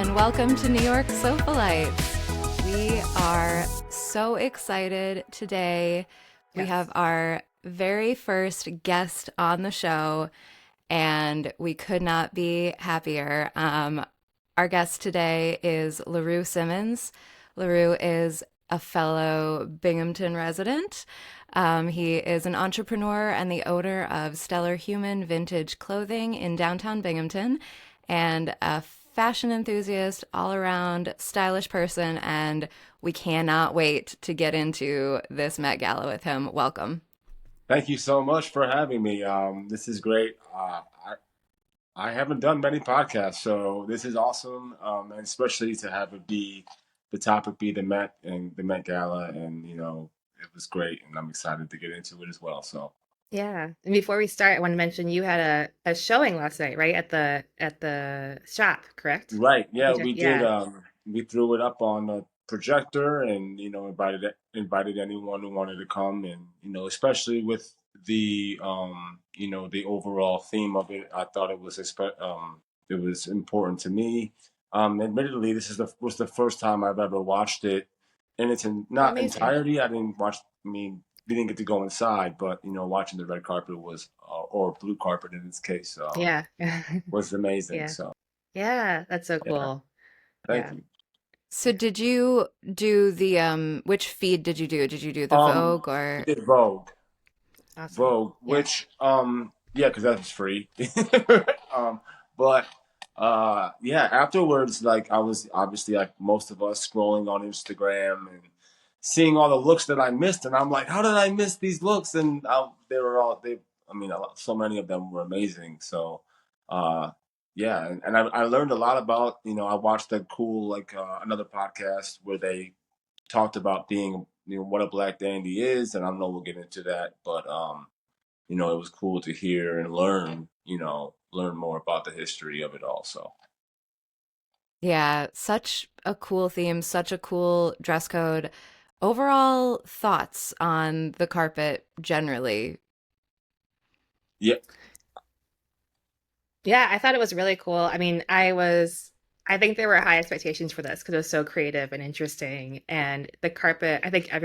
and welcome to New York Sofalites. We are so excited today. We Yes. have our very first guest on the show, and we could not be happier. Our guest today is LaRue Simmons. LaRue is a fellow Binghamton resident. He is an entrepreneur and the owner of Stellar Human Vintage Clothing in downtown Binghamton, and a fashion enthusiast, all around stylish person. And we cannot wait to get into this Met Gala with him. Welcome. Thank you so much for having me. This is great. I haven't done many podcasts, so this is awesome, and especially to have it be the topic be the Met and the Met Gala, and it was great, and I'm excited to get into it as well. So Yeah. And before we start, I want to mention you had a showing last night, right? At the shop, correct? right, yeah, PJ we did. Yeah. We threw it up on a projector, and invited anyone who wanted to come, and especially with the overall theme of it. I thought it was important to me. Admittedly, was the first time I've ever watched it in its Oh, not amazing. entirety. I didn't watch. I mean, we didn't get to go inside, but watching the red carpet was, or blue carpet in this case, Yeah. was amazing. Yeah. So Yeah, that's so yeah, cool. thank Yeah. you. So did you do the which feed did you do? Did you do the Um, Vogue we or did Awesome. Vogue, Yeah. which yeah, because that was free. um, but yeah, afterwards, like I was obviously like most of us scrolling on Instagram and seeing all the looks that I missed, and I'm like, how did I miss these looks? And they were all they. I mean, so many of them were amazing. So uh, yeah, and I learned a lot about. I watched a cool like another podcast where they talked about being what a black dandy is, and I know we'll get into that, but it was cool to hear and learn more about the history of it all. So yeah, such a cool theme, such a cool dress code. Overall thoughts on the carpet generally. yeah, Yeah, I thought it was really cool. I mean, I think there were high expectations for this because it was so creative and interesting. And the carpet, I think a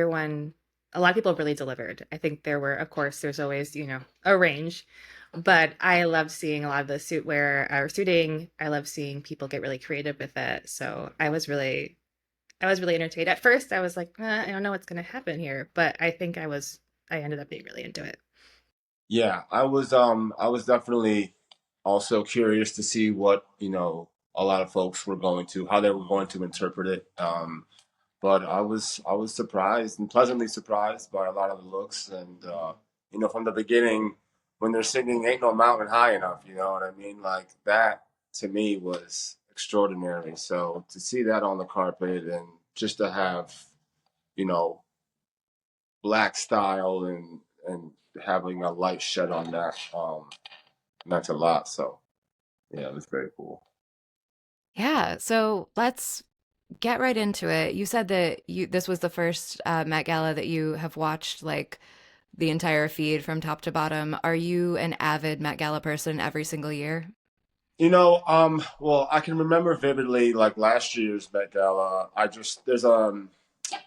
lot of people really delivered. I think there were, of course, there's always, a range, but I loved seeing a lot of the suit wear or suiting. I love seeing people get really creative with it. So I was really entertained. At first, I was like, I don't know what's going to happen here, but I ended up being really into it. yeah, I was definitely also curious to see what a lot of folks were going to how they were going to interpret it. But I was surprised and pleasantly surprised by a lot of the looks, and from the beginning when they're singing "Ain't No Mountain High Enough," you know what I mean? Like that to me was extraordinary. So to see that on the carpet and just to have you know black style and having a light shed on that meant a lot. So yeah, it was very cool. Yeah, so let's get right into it. You said that this was the first Met Gala that you have watched like the entire feed from top to bottom. Are you an avid Met Gala person every single year? Well, I can remember vividly like last year's Met Gala.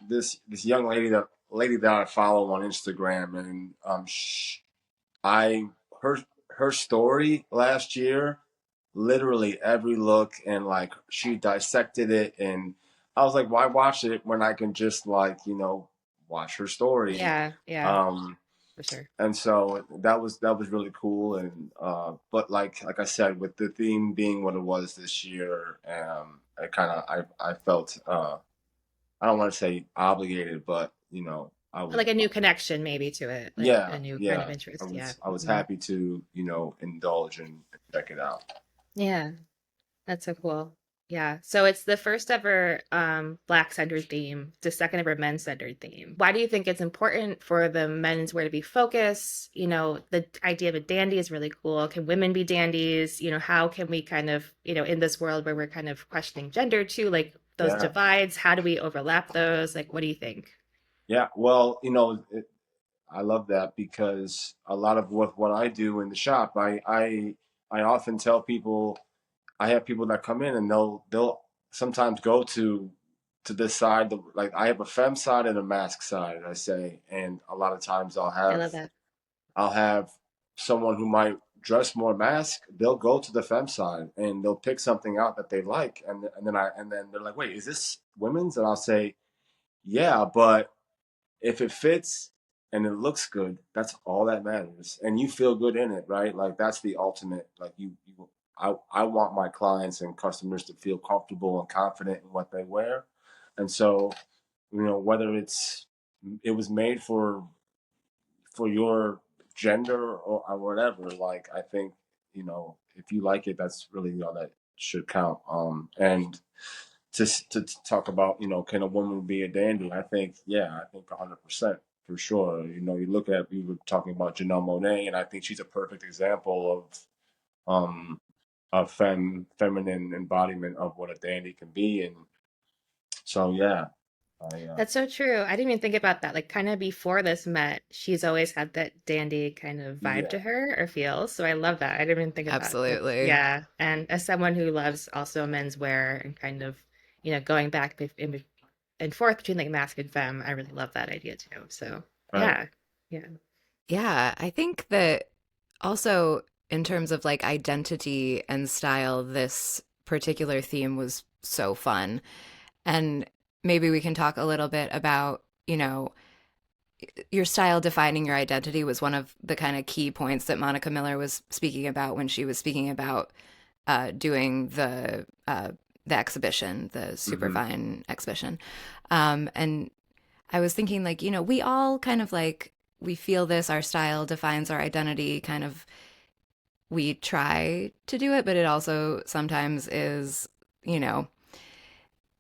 There's this young lady that I follow on Instagram, and I her her story last year, literally every look, and like she dissected it, and I was like, why watch it when I can just like watch her story. Yeah, yeah, Um, for sure. and so that was really cool, and but like I said, with the theme being what it was this year, I felt I don't want to say obligated, but I was Like a new connection maybe to it, like yeah, a new kind of yeah. I interest. Yeah. was I was Mhm. happy to indulge and check it out. Yeah, that's so cool. Yeah. So it's the first ever black centered theme, the second ever men's centered theme. Why do you think it's important for the men's wear to be focused? The idea of a dandy is really cool. Can women be dandies? How can we kind of, in this world where we're kind of questioning gender too, like those Yeah, divides, how do we overlap those? Like, what do you think? yeah. Well, I love that because a lot of what I do in the shop, I often tell people I have people that come in and they'll sometimes go to this side. Like I have a femme side and a mask side, I say, and a lot of times I love that. I'll have someone who might dress more mask. They'll go to the femme side and they'll pick something out that they like, and then they're like, "Wait, is this women's?" And I'll say, "Yeah, but if it fits and it looks good, that's all that matters, and you feel good in it, right? Like that's the ultimate. Like I want my clients and customers to feel comfortable and confident in what they wear, and so whether it was made for your gender or whatever. Like I think if you like it, that's really all that should count. And to talk about can a woman be a dandy? I think yeah, I think 100% for sure. You look at we were talking about Janelle Monáe, and I think she's a perfect example of feminine embodiment of what a dandy can be, and so yeah, I That's so true. I didn't even think about that. Like, kind of before this Met, she's always had that dandy kind of vibe to yeah, her or feel. So I love that. I didn't even think of that. That's, Absolutely. yeah. And as someone who loves also menswear and kind of, going back and forth between like mask and femme, I really love that idea too. So right. yeah. Yeah. Yeah, I think that also in terms of like identity and style, this particular theme was so fun. And maybe we can talk a little bit about, your style defining your identity was one of the kind of key points that Monica Miller was speaking about when she was speaking about doing the exhibition, the Hmm. Superfine exhibition. And I was thinking, like, we all kind of like, we feel this, our style defines our identity, kind of, we try to do it, but it also sometimes is, you know,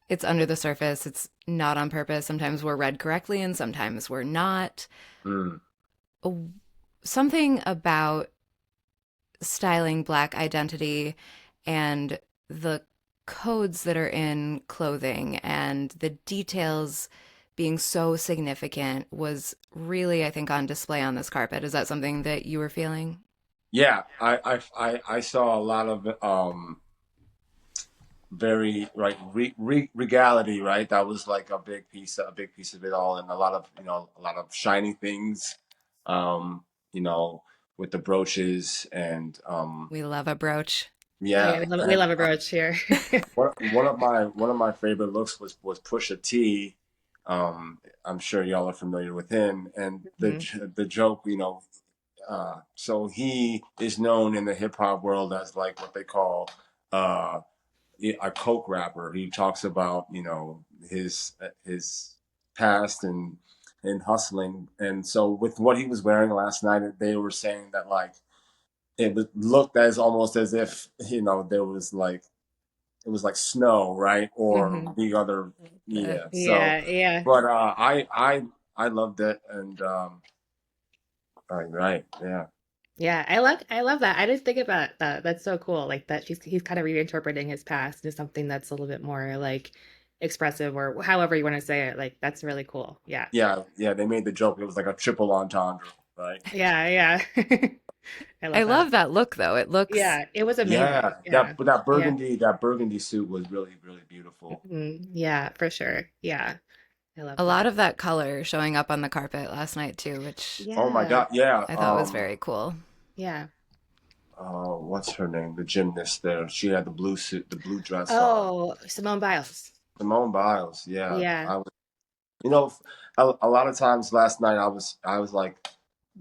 it's under the surface. It's not on purpose. Sometimes we're read correctly and sometimes we're not. Mm. Something about styling Black identity and the codes that are in clothing and the details being so significant was really, I think, on display on this carpet. Is that something that you were feeling? Yeah, I saw a lot of very like regality, right? That was like a big piece of it all, and a lot of shiny things, um, you know, with the brooches and We love a brooch. Oh yeah, yeah, we and love a brooch here. one of my favorite looks was Pusha T. I'm sure y'all are familiar with him, and Mhm. the joke, so he is known in the hip hop world as like what they call uh, a coke rapper. He talks about his past and hustling, and so with what he was wearing last night, they were saying that like looked as almost as if there was like it was like snow, right, or Mhm. the other, yeah. So, Yeah, yeah. but I loved it, and right, yeah. Yeah, I love that. I didn't think about that. That's so cool. Like that he's kind of reinterpreting his past into something that's a little bit more like expressive or however you want to say it. Like that's really cool. Yeah. Yeah, yeah, they made the joke. It was like a triple entendre, right? Yeah, yeah. I I love that. love that look, though. It looks, Yeah, it was amazing. Yeah, Yeah. Yeah. that burgundy suit was really really beautiful. Yeah, for sure. Yeah. I love a lot that. of that color showing up on the carpet last night, too, which Oh my Yeah. God, yeah. I thought was very cool. Yeah. What's her name? The gymnast there. She had the blue suit, the blue dress on. Oh, Simone Biles. Simone Biles. Yeah, Yeah. You know, a lot of times last night I was like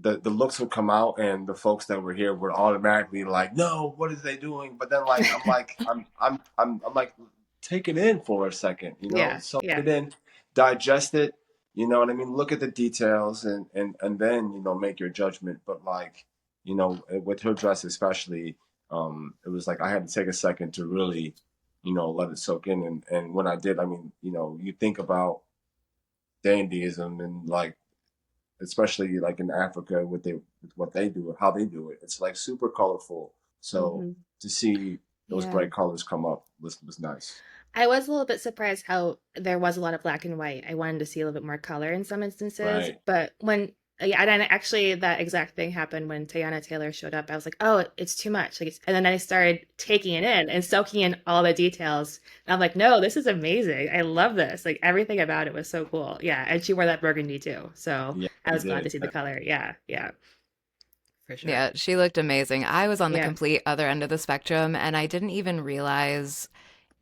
the looks would come out and the folks that were here were automatically like, no, what is they doing? But then I'm like, take it in for a second, Yeah. soak Yeah. it in, digest it. You know what I mean? Look at the details and then make your judgment. But like with her dress especially, it was like I had to take a second to really let it soak in. And when I did, I mean, you think about dandyism and like especially like in Africa with what they do how they do it. It's like super colorful. So Hmm. to see those Yeah. bright colors come up was nice. I was a little bit surprised how there was a lot of black and white. I wanted to see a little bit more color in some instances, Right. but when Yeah, and then actually that exact thing happened when Teyana Taylor showed up. I was like, oh, it's too much. Like, and then I started taking it in and soaking in all the details. And I'm like, no, this is amazing. I love this. Like everything about it was so cool. Yeah, and she wore that burgundy too. So Yeah, I he was glad did. to see the color. Yeah, yeah, for sure. Yeah, she looked amazing. I was on the Yeah, complete other end of the spectrum, and I didn't even realize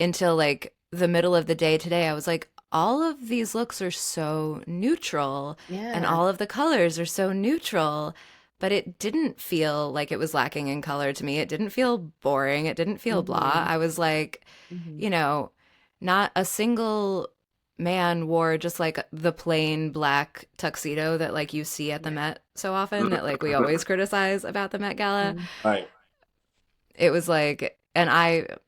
until like the middle of the day today. I was like, all of these looks are so neutral, and yeah. all of the colors are so neutral, but it didn't feel like it was lacking in color to me. It didn't feel boring. It didn't feel blah. Hmm. I was like, Hmm. you know, not a single man wore just like the plain black tuxedo that like you see at the Yeah. Met so often that like we always criticize about the Met Gala. Mhm. Right. It was like, and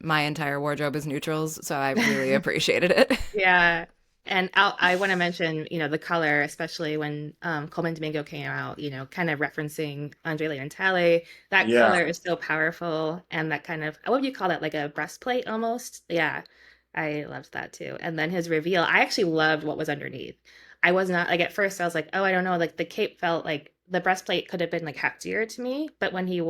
my entire wardrobe is neutrals, so I really appreciated it. Yeah. And I want to mention, the color, especially when Coleman Domingo came out, kind of referencing Andre Leon Talley. That Yeah. color is so powerful. And that kind of, what would you call that? Like a breastplate almost? Yeah. I loved that too. And then his reveal, I actually loved what was underneath. I was not like, at first I was like, oh, I don't know. Like the cape felt like the breastplate could have been like heftier to me. But when he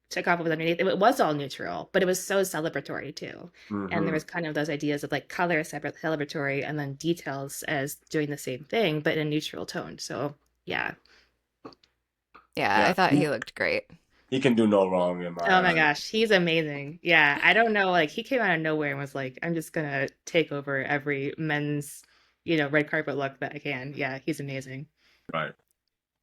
took off what was underneath, it was all neutral, but it was so celebratory too. And there Hmm. was kind of those ideas of like color separate celebratory and then details as doing the same thing but in a neutral tone. So yeah. Yeah, Yeah. I thought he looked great. He can do no wrong in Oh my my eyes. gosh, he's amazing. Yeah, I don't know, like he came out of nowhere and was like, I'm just gonna take over every men's, red carpet look that I can. Yeah, he's amazing. Right.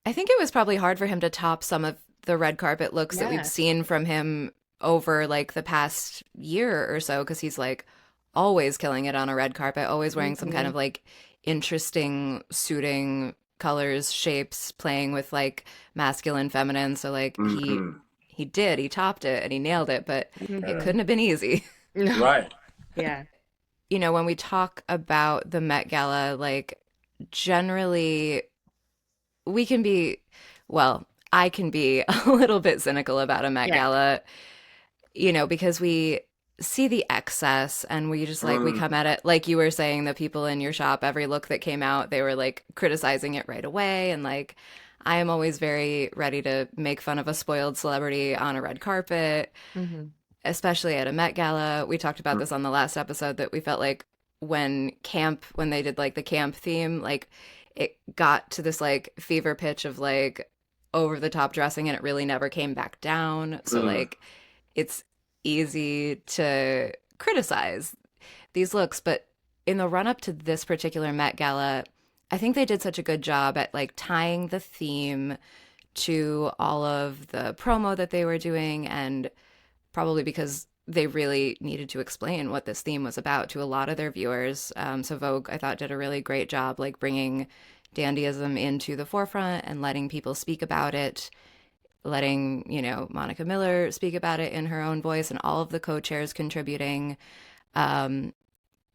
I think it was probably hard for him to top some of the red carpet looks that we've Yeah. seen from him over like the past year or so, because he's like always killing it on a red carpet, always wearing some kind Hmm. of like interesting suiting colors, shapes, playing with like masculine, feminine. So like Hmm. he topped it and he nailed it, but it Yeah. couldn't have been easy. No. Right. Yeah. When we talk about the Met Gala, like generally we can be, well, I can be a little bit cynical about a Met Yeah. Gala, because we see the excess and we just like, we come Mm. at it, like you were saying, the people in your shop, every look that came out, they were like criticizing it right away. And like, I am always very ready to make fun of a spoiled celebrity on a red carpet, Hmm. especially at a Met Gala. We talked about this on the last episode that we felt like when they did like the camp theme, like it got to this like fever pitch of like over the top dressing and it really never came back down. So Mm. like it's easy to criticize these looks, but in the run up to this particular Met Gala, I think they did such a good job at like tying the theme to all of the promo that they were doing, and probably because they really needed to explain what this theme was about to a lot of their viewers. So Vogue, I thought, did a really great job, like bringing dandyism into the forefront and letting people speak about it, letting Monica Miller speak about it in her own voice, and all of the co-chairs contributing. Um,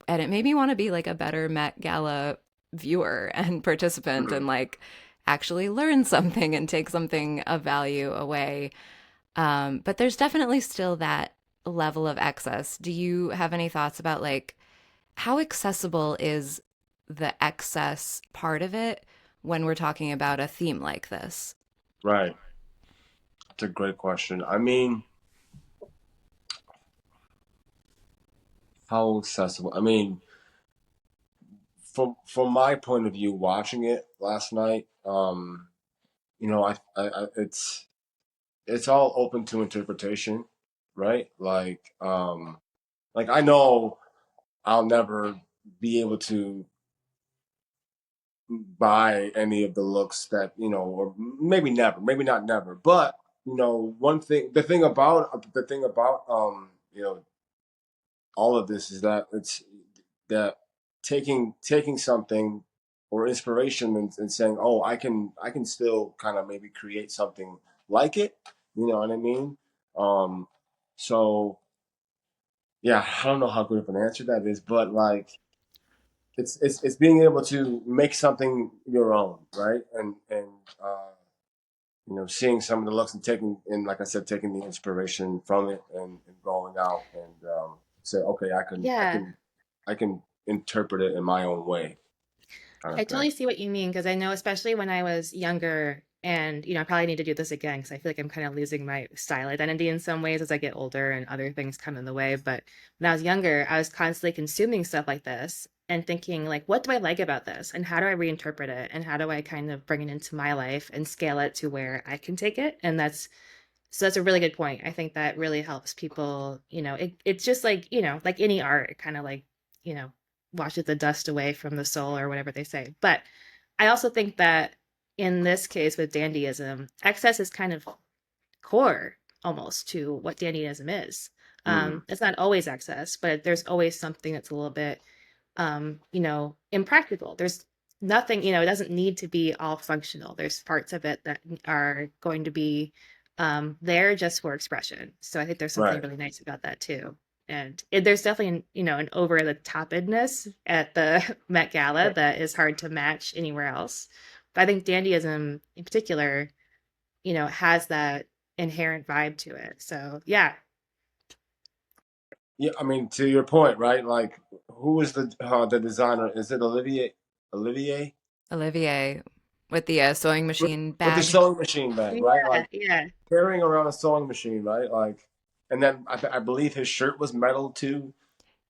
and it made me want to be like a better Met Gala viewer and participant, and like actually learn something and take something of value away. But there's definitely still that level of excess. Do you have any thoughts about like how accessible is the excess part of it when we're talking about a theme like this? Right. That's a great question. I mean, how accessible? I mean, from my point of view, watching it last night, it's all open to interpretation, right? Like I know I'll never be able to buy any of the looks that or maybe never, maybe not never, but one thing, the thing about all of this is that it's that taking something or inspiration and saying, oh, I can still kind of maybe create something like it. You know what I mean? Um, so yeah, I don't know how good of an answer that is, but like it's being able to make something your own, right? And uh, seeing some of the looks and like I said, taking the inspiration from it and going out and say, okay, I can I Yeah. can I can interpret it in my own way, kind I of thing. totally see what you mean because I know, especially when I was younger, And, I probably need to do this again because I feel like I'm kind of losing my style identity in some ways as I get older and other things come in the way. But when I was younger, I was constantly consuming stuff like this and thinking, like, what do I like about this? And how do I reinterpret it? And how do I kind of bring it into my life and scale it to where I can take it? And that's a really good point. I think that really helps people, it's just like, like any art, kind of like, you know, washes the dust away from the soul or whatever they say. But I also think that in this case with dandyism, excess is kind of core almost to what dandyism is. Mm. It's not always excess, but there's always something that's a little bit, impractical. There's nothing, it doesn't need to be all functional. There's parts of it that are going to be there just for expression. So I think there's something Right. really nice about that too. And there's definitely, an over the topedness at the Met Gala that is hard to match anywhere else. But I think dandyism in particular, has that inherent vibe to it. So yeah. Yeah, I mean, to your point, right? Like, who is the designer? Is it Olivier? Olivier Olivier with the sewing with, machine with the bag. sewing machine bag, right? Yeah, Like yeah. carrying around a sewing machine, right? Like, and then I believe his shirt was metal too,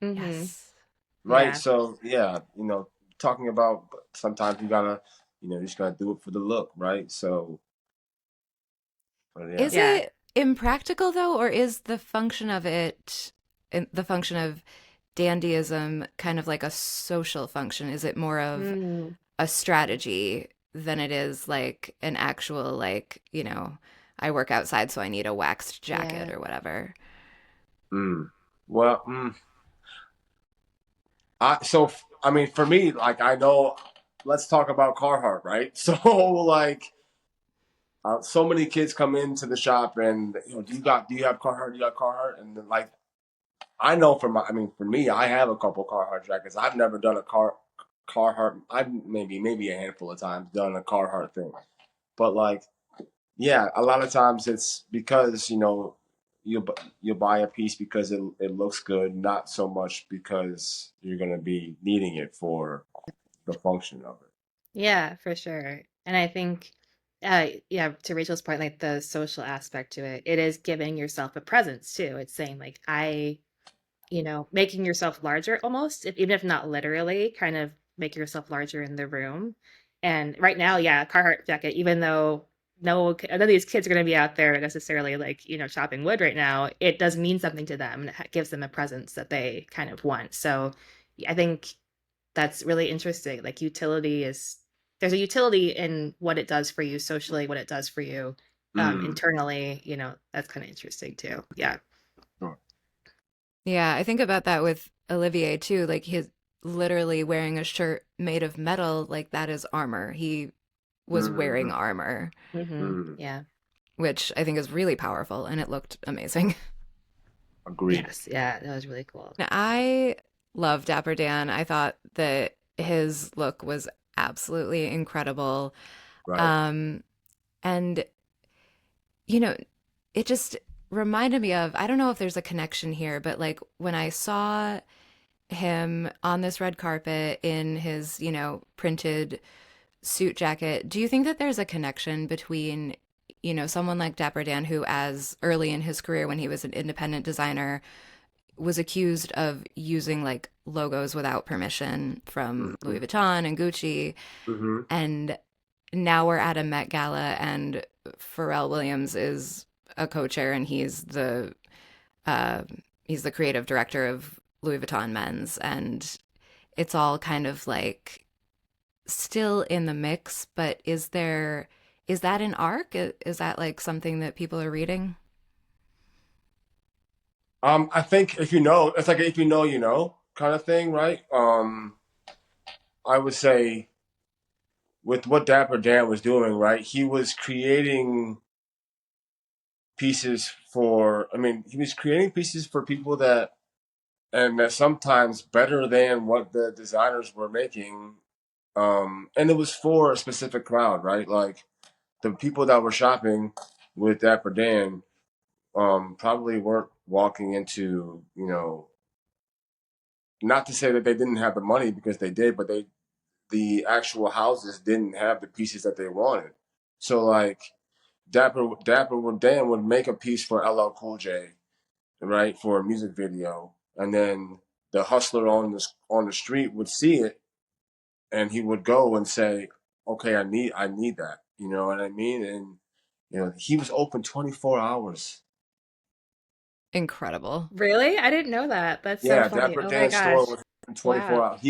Mm-hmm. Yes. right? Yeah. So yeah, talking about sometimes you just gotta do it for the look, right? So, but yeah. Is Yeah. it impractical though, or is the function of it, the function of dandyism, kind of like a social function? Is it more of Mm. a strategy than it is like an actual, like, I work outside, so I need a waxed jacket Yeah. or whatever? Mm. Well, I mean, for me, like I know. Let's talk about Carhartt, right? So like. So many kids come into the shop and do you have Carhartt? Do you got Carhartt? And then, like I know I mean for me, I have a couple Carhartt jackets. I've never done a Carhartt. I've maybe a handful of times done a Carhartt thing, but like yeah, a lot of times it's because you you buy a piece because it looks good, not so much because you're gonna be needing it for the function of it. Yeah, for sure. And I think, yeah, to Rachel's point, like the social aspect to it, it is giving yourself a presence too. It's saying like, making yourself larger almost, even if not literally, kind of make yourself larger in the room. And right now, yeah, Carhartt jacket, even though none of these kids are going to be out there necessarily like, chopping wood right now, it does mean something to them and it gives them a presence that they kind of want. So I think that's really interesting. Like there's a utility in what it does for you socially, what it does for you Mm. internally, that's kind of interesting too. Yeah. Sure. Yeah, I think about that with Olivier too. Like his literally wearing a shirt made of metal, like that is armor. He was wearing Mm. armor, Hmm. Mm. Yeah. which I think is really powerful and it looked amazing. Agreed. Yes. Yeah. That was really cool. Now, I love Dapper Dan. I thought that his look was absolutely incredible. Right. Um, and, you know, it just reminded me of, I don't know if there's a connection here, but like when I saw him on this red carpet in his, printed suit jacket, do you think that there's a connection between, someone like Dapper Dan, who, as early in his career when he was an independent designer, was accused of using like logos without permission from Mm-hmm. Louis Vuitton and Gucci, Mm-hmm. and now we're at a Met Gala and Pharrell Williams is a co-chair and uh, he's the creative director of Louis Vuitton Men's, and it's all kind of like still in the mix. But is that an arc? Is that like something that people are reading? I think if it's like if you know kind of thing, right? I would say with what Dapper Dan was doing, right? He was creating pieces he was creating pieces for people and that sometimes better than what the designers were making. And it was for a specific crowd, right? Like the people that were shopping with Dapper Dan, probably weren't walking into, not to say that they didn't have the money because they did, but the actual houses didn't have the pieces that they wanted. So like Dapper Dan would make a piece for LL Cool J, right, for a music video, and then the hustler on the street would see it, and he would go and say, "Okay, I need that." You know what I mean? And he was open 24 hours. Incredible. Really? I didn't know that. That's so Yeah, funny. Dapper Oh my Dan's store gosh. was open 24 Wow. hours.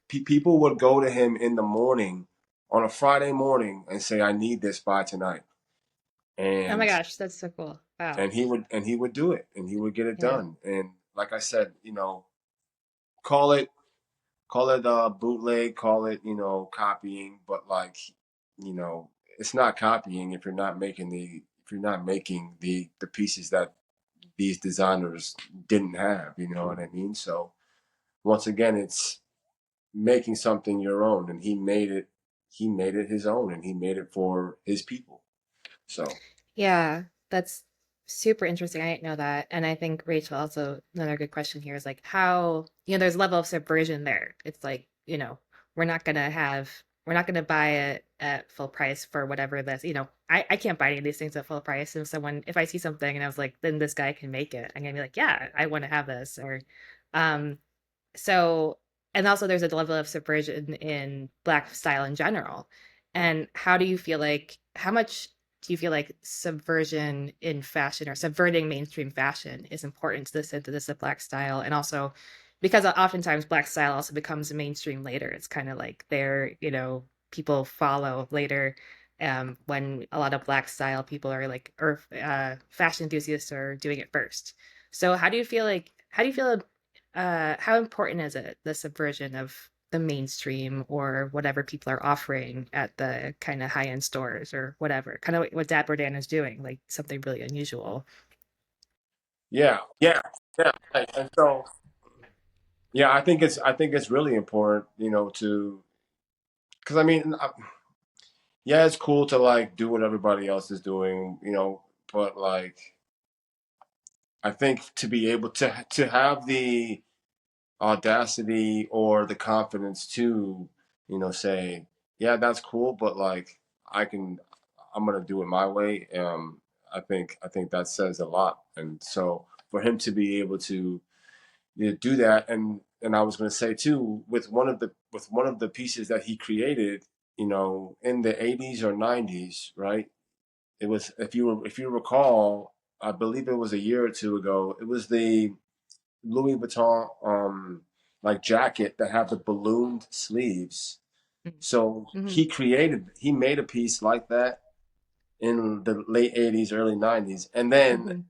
People would go to him in the morning on a Friday morning and say, "I need this by tonight," Oh my and gosh, that's so cool. Wow. he would do it, and he would get it Yeah. done. And like I said, call it call it bootleg, call it copying, but like you know it's not copying if you're not making the pieces that these designers didn't have. You know what I mean? So once again, it's making something your own, and he made it his own, and he made it for his people. So Yeah, that's super interesting. I didn't know that. And I think Rachel, also another good question here is like how, there's a level of subversion there. It's like, we're not gonna have we're not gonna buy it at full price for whatever this, I can't buy any of these things at full price. If I see something and I was like, then this guy can make it, I'm gonna be like, yeah, I want to have this. Or um so, and also there's a level of subversion in Black style in general. And how much do you feel like subversion in fashion or subverting mainstream fashion is important to the synthesis of Black style? And also, because oftentimes Black style also becomes mainstream later. It's kind of like people follow later, when a lot of Black style people are like, or fashion enthusiasts are doing it first. So how do you feel how important is it, the subversion of the mainstream or whatever people are offering at the kind of high-end stores or whatever, kind of what Dapper Dan is doing, like something really unusual? yeah, yeah, yeah. Right. And so yeah, I think it's really important, to because I mean, yeah, it's cool to like do what everybody else is doing, but like I think to be able to have the audacity or the confidence to, say, yeah, that's cool, but like I can, I'm gonna do it my way. I think that says a lot, and so for him to be able to do that, and I was gonna say too, with one of the pieces that he created, in the 80s or 90s, right? It was if you recall, I believe it was a year or two ago. It was the Louis Vuitton like jacket that have the ballooned sleeves. So Mm-hmm. he made a piece like that in the late 80s, early 90s, and then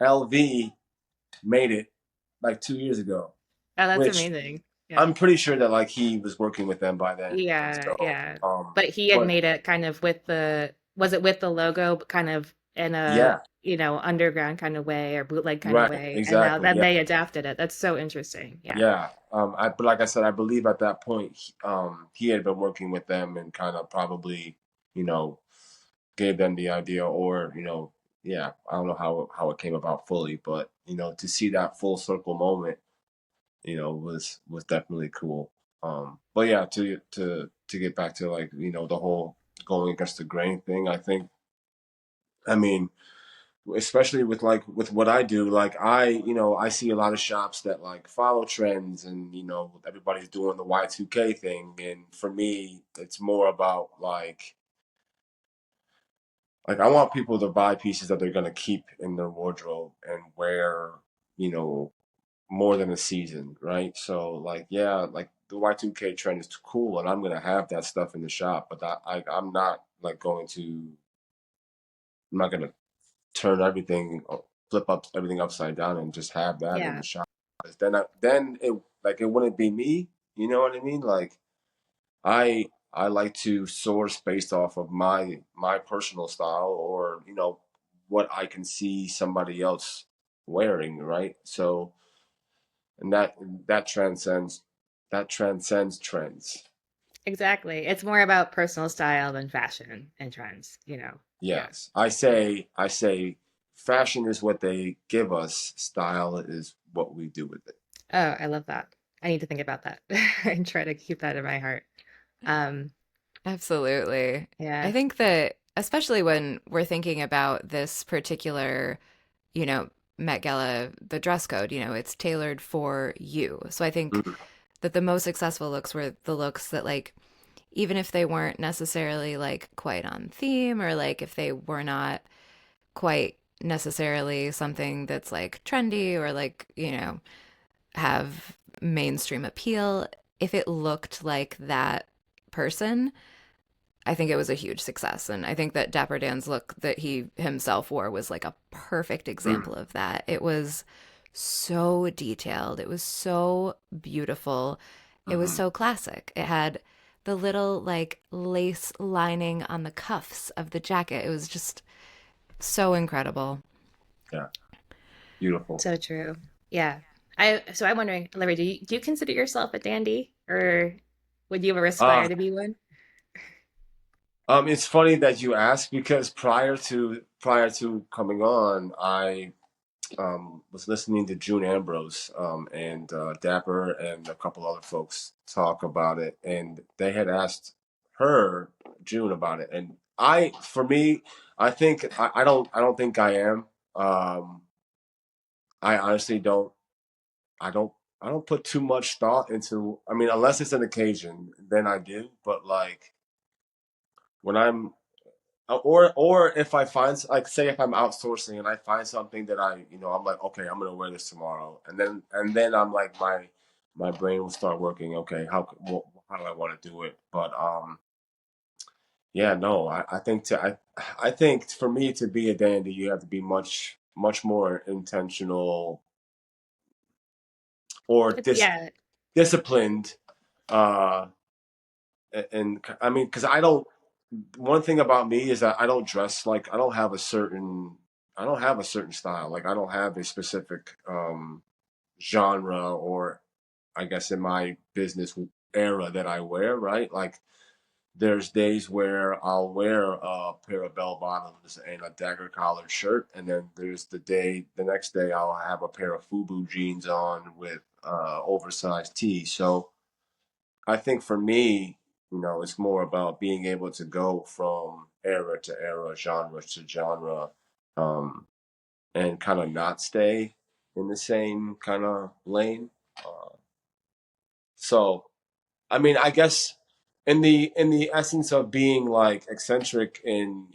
Mm-hmm. LV made it like 2 years ago, Oh, that's which amazing. Yeah. I'm pretty sure that like he was working with them by then. And Yeah, so, yeah. But he had but made it kind of was it with the logo, but kind of in a, yeah, underground kind of way or bootleg kind of right, way. And now exactly, then yeah. they adapted it. That's so interesting. Yeah. Yeah, but like I said, I believe at that point, he had been working with them and kind of probably, you know, gave them the idea, or yeah, I don't know how it came about fully, but to see that full circle moment, was definitely cool. But yeah, to get back to like the whole going against the grain thing, I mean, especially with like with what I do, like I see a lot of shops that like follow trends, and everybody's doing the Y2K thing, and for me it's more about like I want people to buy pieces that they're going to keep in their wardrobe and wear, you know more than a season, right? So like yeah, like the Y2K trend is cool, and I'm going to have that stuff in the shop, but I'm not like I'm not going to turn everything, flip up everything upside down and just have that in the Yeah. shop. 'Cause then it wouldn't be me. You know what I mean? Like I like to source based off of my personal style, or what I can see somebody else wearing, right? So and that transcends that transcends trends. Exactly. It's more about personal style than fashion and trends. Yeah. Yes, I say fashion is what they give us, style is what we do with it. Oh, I love that. I need to think about that and try to keep that in my heart. Um, Absolutely. I yeah. think that especially when we're thinking about this particular, you know, Met Gala, the dress code, it's tailored for you. So I think Mhm. that the most successful looks were the looks that, like, even if they weren't necessarily like quite on theme, or like if they were not quite necessarily something that's like trendy or like, have mainstream appeal, if it looked like that person, I think it was a huge success. And I think that Dapper Dan's look that he himself wore was like a perfect Mm. example of that. It was so detailed, it was so beautiful, it was Mhm. so classic. It had the little like lace lining on the cuffs of the jacket. It was just so incredible. Yeah, beautiful. So true. Yeah. I'm wondering, Larry, do you consider yourself a dandy, or would you ever Uh, aspire to be one? it's funny that you ask because prior to coming on, I was listening to June Ambrose and Dapper and a couple other folks talk about it, and they had asked her, June, about it, and for me, I think I don't think I am. Um, I honestly don't. I don't. I don't put too much thought into. I mean, unless it's an occasion, then I do. But like when I'm or if I find like say if I'm outsourcing and I find something that I'm like okay I'm gonna wear this tomorrow and then I'm like my brain will start working okay how do I want to do it but yeah no I think for me to be a dandy you have to be much more intentional or Yeah. disciplined uh and I mean because I don't one thing about me is that I don't dress like I don't have a certain style. Like I don't have a specific genre or I guess in my business era that I wear, right? Like there's days where I'll wear a pair of bell bottoms and a dagger collared shirt, and then there's the next day I'll have a pair of FUBU jeans on with oversized tee. So I think for me, it's more about being able to go from era to era, genre to genre, um, and kind of not stay in the same kind of lane. Uh, so, I mean, I guess in the essence of being like eccentric, and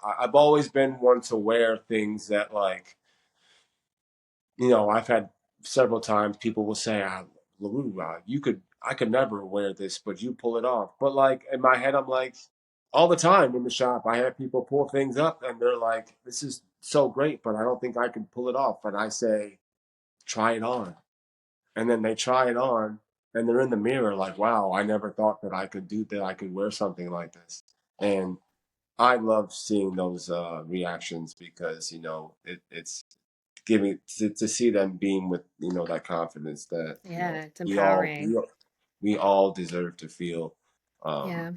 I've always been one to wear things that like I've had several times people will say, LaRue, I could never wear this, but you pull it off. But like in my head, I'm like, all the time in the shop, I have people pull things up and they're like, this is so great, but I don't think I can pull it off. And I say, try it on. And then they try it on and they're in the mirror like, wow, I never thought that I could do that. I could wear something like this. And I love seeing those reactions because, it's giving to see them being with that confidence that Yeah, it's we all empowering. we all deserve to feel. Um, Yeah.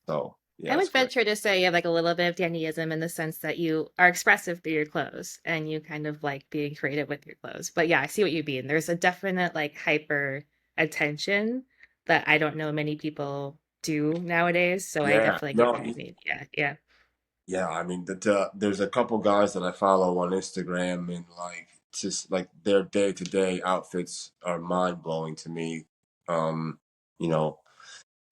so I yeah, it's would great. venture to say you have like a little bit of dandyism in the sense that you are expressive through your clothes and you kind of like being creative with your clothes. But yeah, I see what you mean. There's a definite like hyper attention that I don't know many people do nowadays. So I Yeah, definitely get no, what you mean. Yeah, yeah, yeah. I mean, there's a couple guys that I follow on Instagram, and like just like their day to day outfits are mind blowing to me. Um, you know,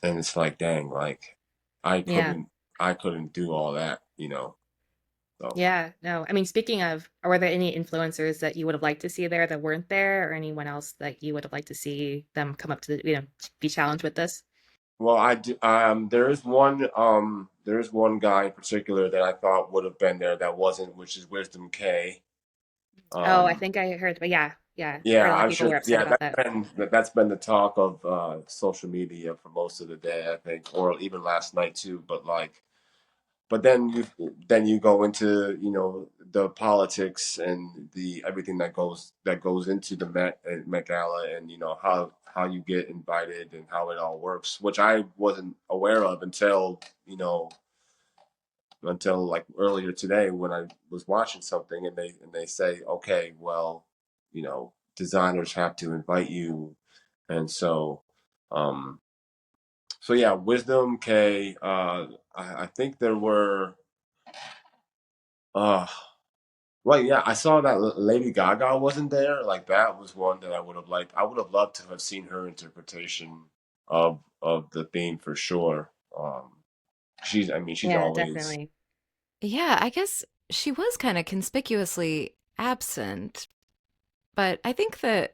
and it's like, dang, like I yeah. couldn't I couldn't do all that. So. Yeah, no. I mean, speaking of, were there any influencers that you would have liked to see there that weren't there, or anyone else that you would have liked to see them come up to be challenged with this? Well, I do. There's one guy in particular that I thought would have been there that wasn't, which is Wisdom K. Oh, I Um, think I heard, but yeah, yeah. I heard yeah, a lot of I'm people sure. were upset Yeah, about that. that's been the talk of social media for most of the day, I think, or even last night too. But then you go into the politics and the everything that goes into the Met Gala and how you get invited and how it all works, which I wasn't aware of until like earlier today when I was watching something and they say okay well designers have to invite you and so um So yeah, Wisdom K. I think there were. Uh, well, yeah, I saw that Lady Gaga wasn't there. Like that was one that I would have liked. I would have loved to have seen her interpretation of the theme for sure. I mean, she's Yeah, always definitely. Yeah, I guess she was kind of conspicuously absent, but I think that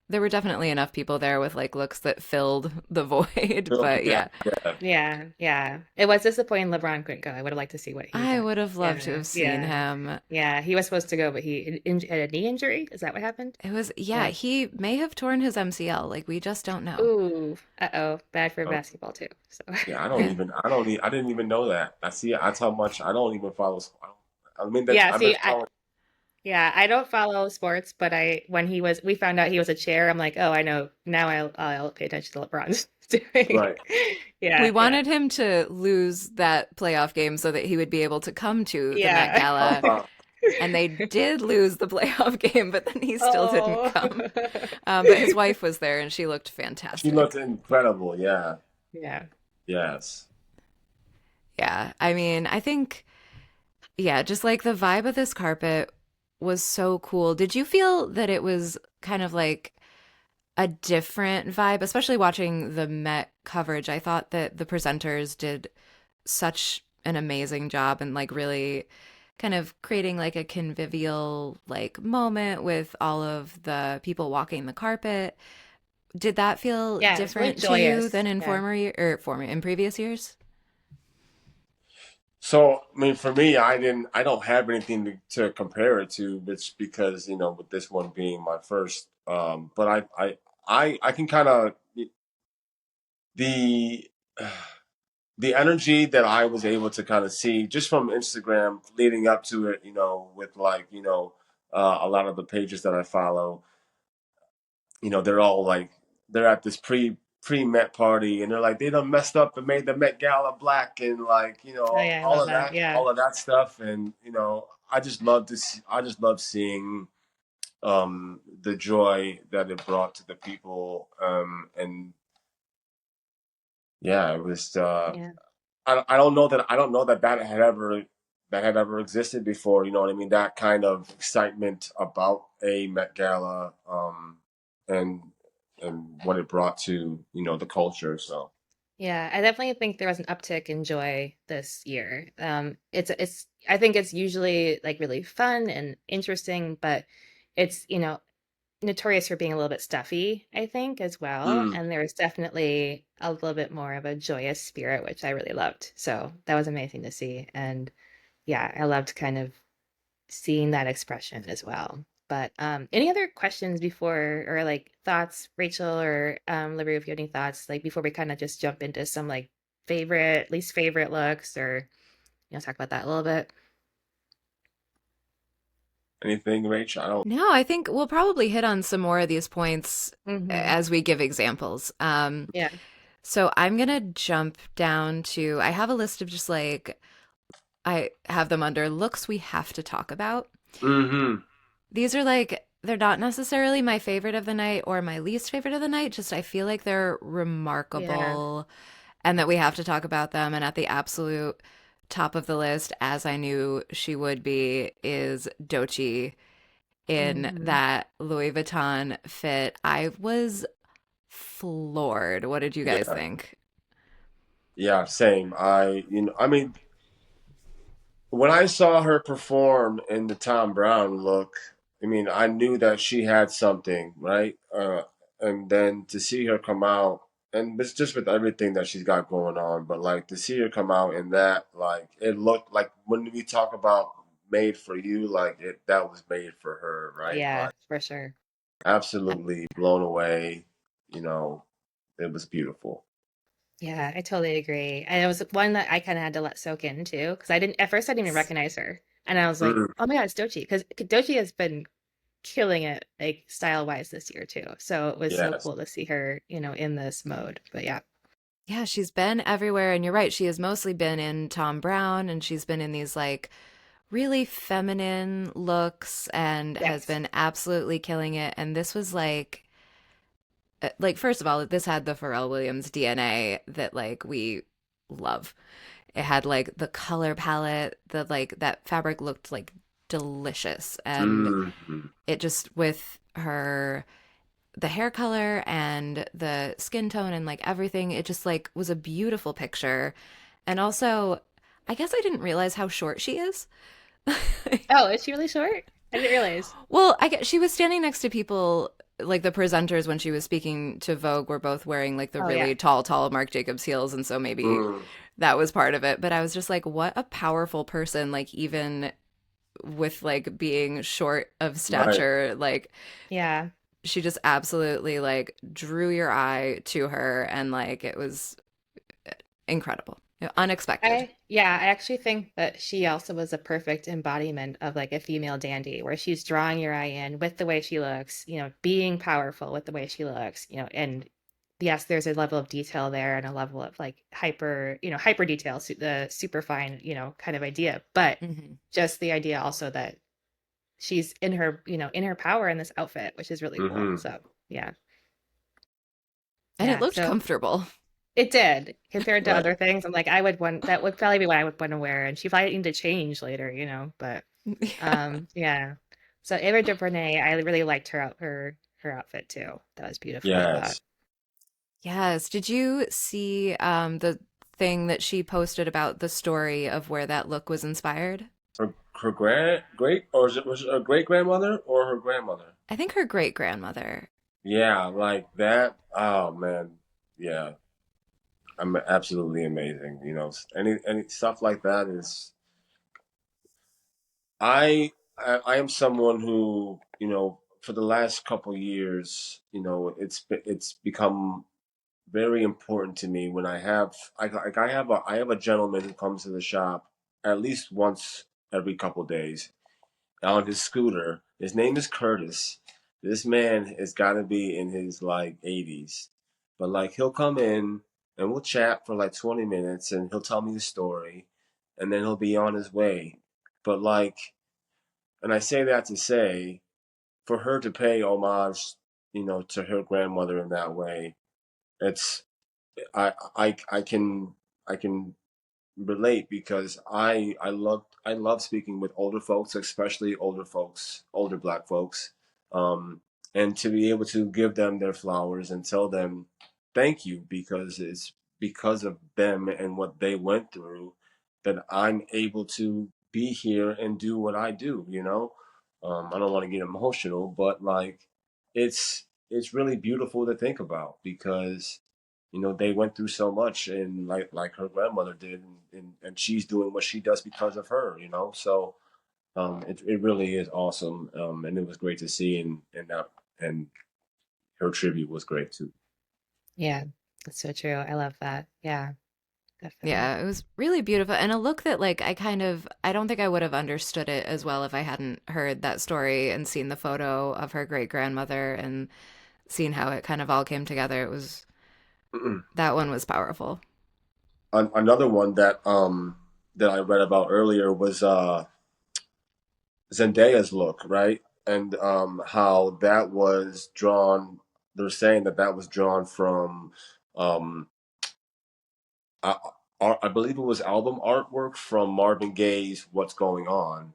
there were definitely enough people there with like looks that filled the void. filled the But gap. yeah, Yeah, Yeah, yeah. It was disappointing LeBron couldn't go. I would have liked to see what he I thought. would have loved to Yeah, have seen yeah, him. yeah. He was supposed to go, but he had a knee injury. Is that what happened? It was, yeah, Yeah. he may have torn his MCL. Like, we just don't know. Ooh, uh-oh. Bad for uh, basketball too. So yeah. Yeah. I didn't even know that. I see. That's how much I don't even follow. I mean that yeah, I've been see, following. yeah, I don't follow sports, but when we found out he was a chair, I'm like, oh, I know. Now I'll pay attention to LeBron's doing. Right. We Yeah, yeah, wanted him to lose that playoff game so that he would be able to come to the Met yeah. Gala. Uh, And they did lose the playoff game, but then he still didn't Oh. come. But his wife was there and she looked she looked fantastic. incredible. Yeah. Yeah. Yes. Yeah. I mean, I think, yeah, just like the vibe of this carpet was so cool. Did you feel that it was kind of like a different vibe, especially watching the Met coverage? I thought that the presenters did such an amazing job and like really kind of creating like a convivial like moment with all of the people walking the carpet. Did that feel Yeah, it was really different to you joyous. than in Yeah. former year or former in previous years? So, I mean, for me, I don't have anything to compare it to, it's because, with this one being my first, but I can kind of, the, the energy that I was able to kind of see just from Instagram leading up to it, with like, a lot of the pages that I follow, they're all like, they're at this pre Met party and they're like they done messed up and made the Met Gala black and like Oh yeah, I love that. Yeah. all of that stuff and I just love seeing the joy that it brought to the people and yeah it was Yeah. I don't know that that had ever existed before, you know what I mean, that kind of excitement about a Met Gala and what it brought to the culture. So Yeah, I definitely think there was an uptick in joy this year. It's I think it's usually like really fun and interesting, but it's, notorious for being a little bit stuffy, I think, as well. mm, And there was definitely a little bit more of a joyous spirit, which I really loved. So that was amazing to see. And yeah, I loved kind of seeing that expression as well. But any other questions before or like thoughts, Rachel or LaRue, if you have any thoughts, like before we kind of just jump into some like favorite, least favorite looks or talk about that a little bit. anything, Rach? I don't. No, I think we'll probably hit on some more of these points Hmm. as we give examples. Yeah. So I'm gonna jump down to I have a list of just like I have them under looks we have to talk about. Mm-hmm. These are like they're not necessarily my favorite of the night or my least favorite of the night, just I feel like they're Yeah. remarkable and that we have to talk about them. And at the absolute top of the list, as I knew she would be, is Dochi in Hmm. that Louis Vuitton fit. I was floored. What did you guys Yeah. think? Yeah. Same. I mean, when I saw her perform in the Tom Brown look, I mean, I knew that she had something, right? And then to see her come out, and it's just with everything that she's got going on, but like to see her come out in that, like it looked like when we talk about made for you, like that was made for her, right? Yeah, Like for sure. absolutely blown away. You know, it was beautiful. Yeah, I totally agree. And it was one that I kind of had to let soak in too, because at first I didn't even recognize her. And I was like, Mm, oh my God, it's Doechii. Because Doechii has been killing it, like style wise this year too. So it was so yes. cool to see her, in this mode. But yeah. Yeah, she's been everywhere. And you're right. She has mostly been in Tom Brown and she's been in these like really feminine looks and has Yes. been absolutely killing it. And this was like, like first of all, this had the Pharrell Williams DNA that like we love. It had like the color palette, the like that fabric looked like delicious, and Hmm. it just with her the hair color and the skin tone and like everything, it just like was a beautiful picture. And also, I guess I didn't realize how short she is. Oh, is she really short? I didn't realize. Well, I guess she was standing next to people like the presenters when she was speaking to Vogue were both wearing like the Oh yeah. really tall Marc Jacobs heels, and so maybe Mm. that was part of it. But I was just like, what a powerful person, like even with like being short of Right. stature, like Yeah. she just absolutely like drew your eye to her, and like it was incredible, unexpected. I actually think that she also was a perfect embodiment of like a female dandy, where she's drawing your eye in with the way she looks, being powerful with the way she looks, and yes, there's a level of detail there and a level of like hyper detail, the super fine, kind of idea, but Hmm. just the idea also that she's in her power in this outfit, which is really cool. Hmm. So, yeah. And it Yeah. looked So comfortable. it did compared to Right. other things. I'm like, I would want that would probably be what I would want to wear, and she might need to change later, but Yeah. yeah. So Ava DuVernay, I really liked her outfit too. That was beautiful, I thought. Yes. Yes. Did you see the thing that she posted about the story of where that look was inspired? Her great, or was it her great grandmother or her grandmother? I think her great grandmother. Yeah, like that. Oh man, yeah, I'm absolutely amazing. Any stuff like that is. I am someone who, for the last couple years, it's become very important to me when I have a gentleman who comes to the shop at least once every couple days on his scooter. His name is Curtis. This man has got to be in his like 80s, but like he'll come in and we'll chat for like 20 minutes and he'll tell me the story, and then he'll be on his way. But like, and I say that to say, for her to pay homage, to her grandmother in that way, it's I can relate because I love speaking with older folks, especially older folks, older black folks, um, and to be able to give them their flowers and tell them thank you because it's because of them and what they went through that I'm able to be here and do what I do. I don't want to get emotional, but like it's really beautiful to think about because they went through so much and like her grandmother did, and she's doing what she does because of her. So it really is awesome, and it was great to see, and her tribute was great too. Yeah, that's so true. I love that. Yeah, definitely. Yeah, it was really beautiful and a look that like I don't think I would have understood it as well if I hadn't heard that story and seen the photo of her great grandmother and seen how it kind of all came together. It was that one was powerful. Another one that I read about earlier was Zendaya's look, right? And how that was drawn. They're saying that was drawn from um, I, I believe it was album artwork from Marvin Gaye's "What's Going On."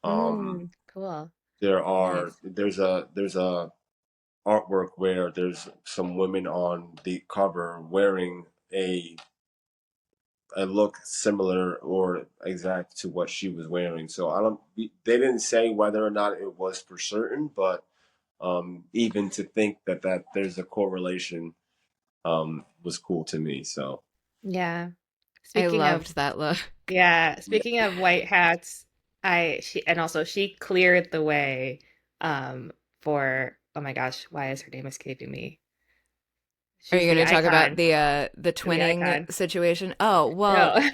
Um, Cool. Nice. there's a artwork where there's some women on the cover wearing a look similar or exact to what she was wearing. So I don't. They didn't say whether or not it was for certain, but even to think that there's a correlation was cool to me. So Yeah. I Speaking of loved that look. Yeah, yeah, speaking of white hats, she cleared the way for oh my gosh, why is her name escaping me? Are She's you the going to talk about icon. the The twinning icon. situation? Oh, well, No.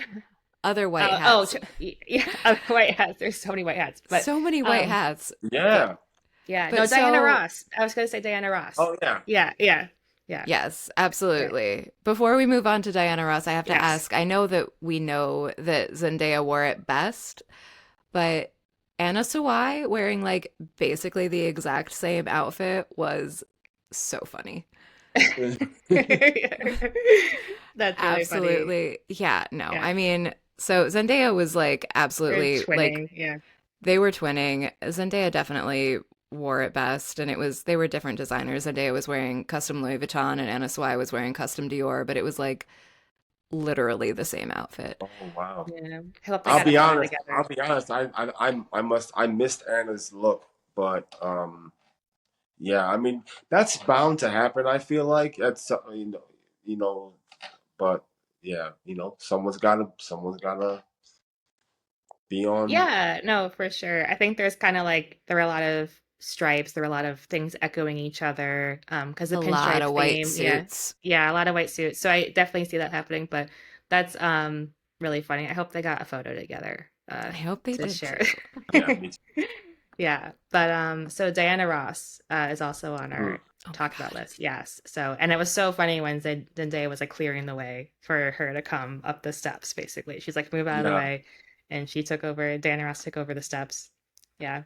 other white hats. Yeah, white hats. There's so many white hats. But So many white um hats. But yeah. yeah, no, but Diana so Ross. I was gonna say Diana Ross. Oh yeah. Yeah, yeah, yeah. yes, Yeah. absolutely. Before we move on to Diana Ross, I have to Yes. ask, I know that we know that Zendaya wore it best, but Anna Sawai wearing like basically the exact same outfit was so funny. That's really funny. Absolutely. Yeah, no. Yeah. I mean, so Zendaya was like They're absolutely like twinning. Yeah. they were twinning. Zendaya definitely wore it best, and it was they were different designers. Zendaya was wearing custom Louis Vuitton and Anna Sui was wearing custom Dior, but it was like literally the same outfit. Oh wow. Yeah. I hope they I'll got a be photo honest. together. I'll be honest. I missed Anna's look, but yeah. I mean, that's bound to happen. I feel like it's you know, but yeah, someone's gotta be on Yeah, no, for sure. I think there's kind of like there were a lot of stripes, there were a lot of things echoing each other. Because the A lot pinstripe of white theme, yeah. suits. Yeah, a lot of white suits. So I definitely see that happening, but that's really funny. I hope they got a photo together I hope they to did share. too. yeah. Me Yeah, but so Diana Ross is also on too. our Oh my talk about God. list. Yes. So and it was so funny when Zendaya was like clearing the way for her to come up the steps. Basically, she's like, "Move out of the Yeah. way," and she took over. Diana Ross took over the steps. Yeah.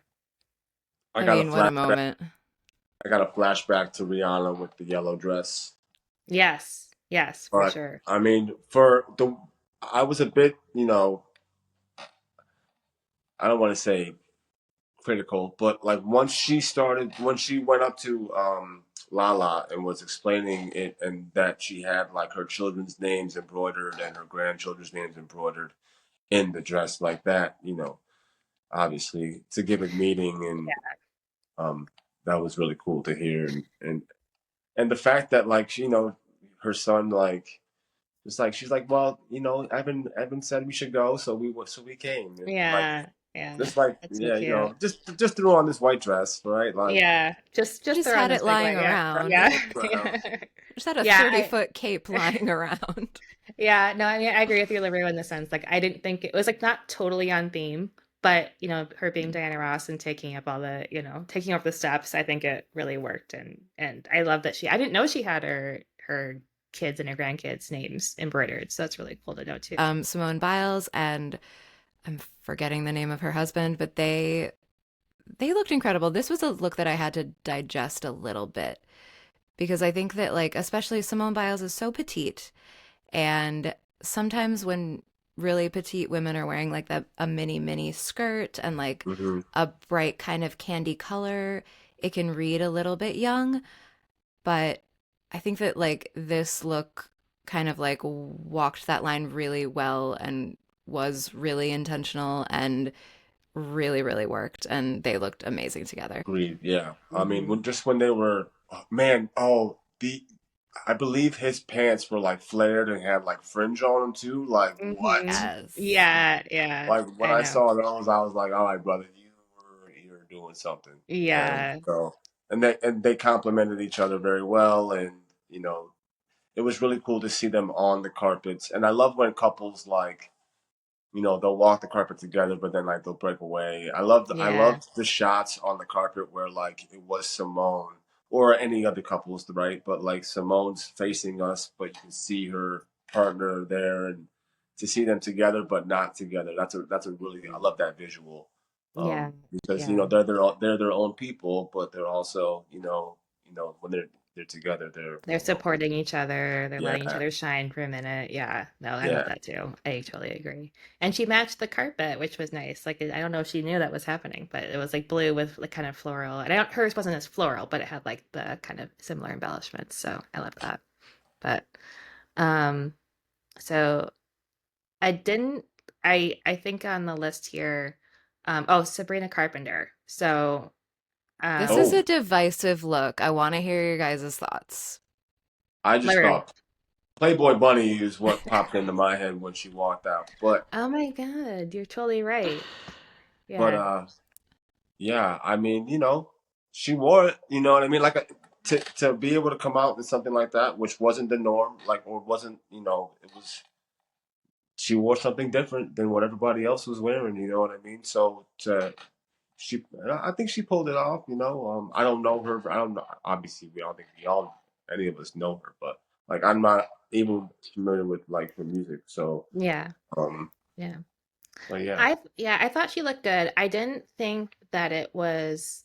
I I got a mean, what a flashback. moment. I got a flashback to Rihanna with the yellow dress. Yes. Yes, for But sure. I mean, I was a bit, I don't want to say critical, but like once she went up to Lala and was explaining it, and that she had like her children's names embroidered and her grandchildren's names embroidered in the dress like that, obviously to give it meaning, and um, that was really cool to hear, and the fact that like her son like it's like she's like, well, Evan said we should go, so we came, and like Yeah. Yeah. just like That's so yeah, cute. just threw on this white dress, right? Like Yeah. Just Just throw on had this it big lying white. Yeah. around. Yeah. wow. Yeah. Just had a Yeah. 30-foot cape lying around. Yeah, no, I mean, I agree with you, LaRue, in the sense like I didn't think it was like not totally on theme, but her being Diana Ross and taking up all the, taking up the steps, I think it really worked, and I love that I didn't know she had her kids and her grandkids' names embroidered, so that's really cool to know too. Simone Biles and I'm forgetting the name of her husband, but they looked incredible. This was a look that I had to digest a little bit because I think that like especially Simone Biles is so petite, and sometimes when really petite women are wearing like a mini skirt and like Hmm. a bright kind of candy color, it can read a little bit young, but I think that like this look kind of like walked that line really well and was really intentional and really worked, and they looked amazing together. Agreed. Yeah. I mean, Hmm. when they were, oh, man, I believe his pants were like flared and had like fringe on them too. Like what? Hmm. Yes. Yeah, yeah, Like when I I know. saw those, I was like, all right, brother, you're doing something. And Yeah, so, and they complemented each other very well, and you know, it was really cool to see them on the carpets. And I love when couples like they'll walk the carpet together, but then like they'll break away. I yeah, loved the shots on the carpet where like it was Simone or any other couples, right? But like Simone's facing us, but you can see her partner there, and to see them together but not together. That's a really I love that visual, yeah, because yeah. they're their own people, but they're also when they're together, they're They're supporting each other. They're yeah, letting each other shine for a minute. Yeah. No, I love yeah. that too. I totally agree. And she matched the carpet, which was nice. Like I don't know if she knew that was happening, but it was like blue with like kind of floral. And hers wasn't as floral, but it had like the kind of similar embellishments. So I love that. But um so I didn't I think on the list here, oh, Sabrina Carpenter. So This is a um Oh, divisive look. I want to hear your guys' thoughts. I just LaRue. thought Playboy Bunny is what popped into my head when she walked out. Oh my God, you're totally right. But Yeah. yeah, I mean, she wore it, you know what I mean? Like to be able to come out in something like that, which wasn't the norm, like or wasn't, it was she wore something different than what everybody else was wearing, you know what I mean? So to she I think she pulled it off, you know. I don't know her. I don't know. Obviously, we don't think we all any of us know her, but like I'm not even familiar with like her music. So, Yeah. um, Yeah. but yeah. I thought she looked good. I didn't think that it was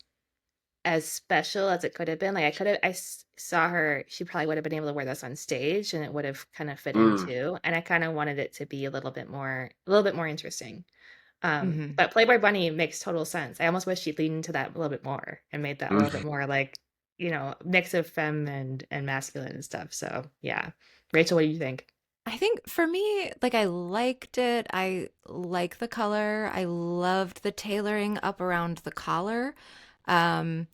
as special as it could have been. Like saw her, she probably would have been able to wear this on stage and it would have kind of fit in Mm, too. And I kind of wanted it to be a little bit more interesting. Hmm. But Playboy Bunny makes total sense. I almost wish she'd leaned into that a little bit more and made that a little bit mm. more like, mix of femme and masculine and stuff. So yeah. Rachel, what do you think? I think for me, like I liked it. I like the color. I loved the tailoring up around the collar. Um,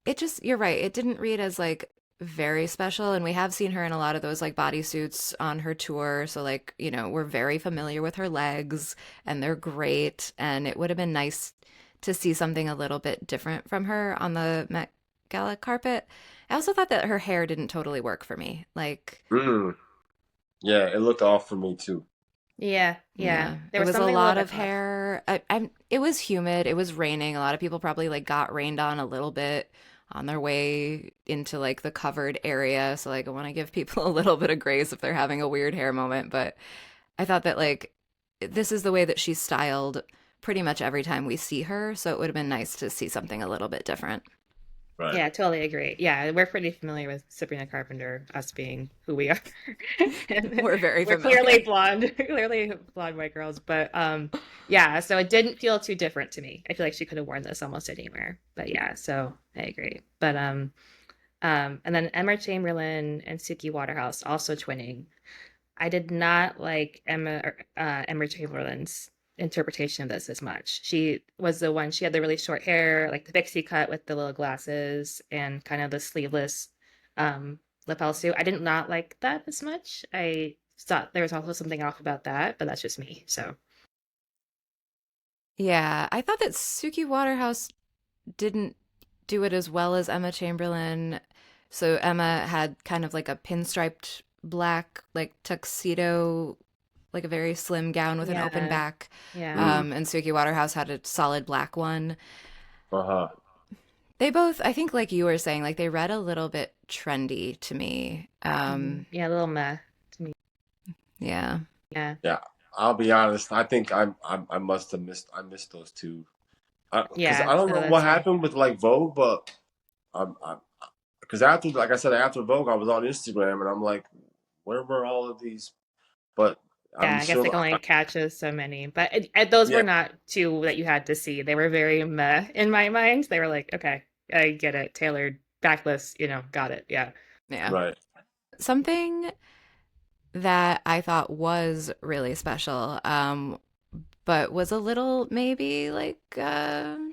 it just, you're right. It didn't read as like very special. And we have seen her in a lot of those like bodysuits on her tour. So like, we're very familiar with her legs and they're great. And it would have been nice to see something a little bit different from her on the Met Gala carpet. I also thought that her hair didn't totally work for me. Like, Mm. Yeah, it looked off for me too. Yeah, yeah. yeah, There it was was a something a little lot bit of off. hair. It was humid. It was raining. A lot of people probably like got rained on a little bit on their way into like the covered area. So like I want to give people a little bit of grace if they're having a weird hair moment. But I thought that like this is the way that she's styled pretty much every time we see her. So it would have been nice to see something a little bit different. Right. Yeah, totally agree. Yeah, we're pretty familiar with Sabrina Carpenter, us being who we are. And We're very we're clearly familiar. blonde, clearly blonde white girls. But yeah, so it didn't feel too different to me. I feel like she could have worn this almost anywhere. But yeah, so I agree. But and then Emma Chamberlain and Suki Waterhouse also twinning. I did not like Emma Chamberlain's interpretation of this as much. She was the one, she had the really short hair, like the pixie cut with the little glasses and kind of the sleeveless lapel suit. I did not like that as much. I thought there was also something off about that, but that's just me. So Yeah, I thought that Suki Waterhouse didn't do it as well as Emma Chamberlain. So Emma had kind of like a pinstriped black like tuxedo, like a very slim gown with an open yeah, back. yeah, Mm. And Suki Waterhouse had a solid black one. Uh-huh. They both, I think, like you were saying, like they read a little bit trendy to me. yeah, a little meh to me. Yeah. Yeah, Yeah. I'll be honest. I think I must have missed those two. Because yeah, I don't no, know what that's fair. happened with like Vogue, but I'm because after, like I said, after Vogue, I was on Instagram and I'm like, where were all of these? But Yeah, I'm I guess they sure, can only catches so many, but those were yeah, not two that you had to see. They were very meh in my mind. They were like, okay, I get it, tailored, backless, got it. Yeah, Yeah. right. Something that I thought was really special, but was a little maybe like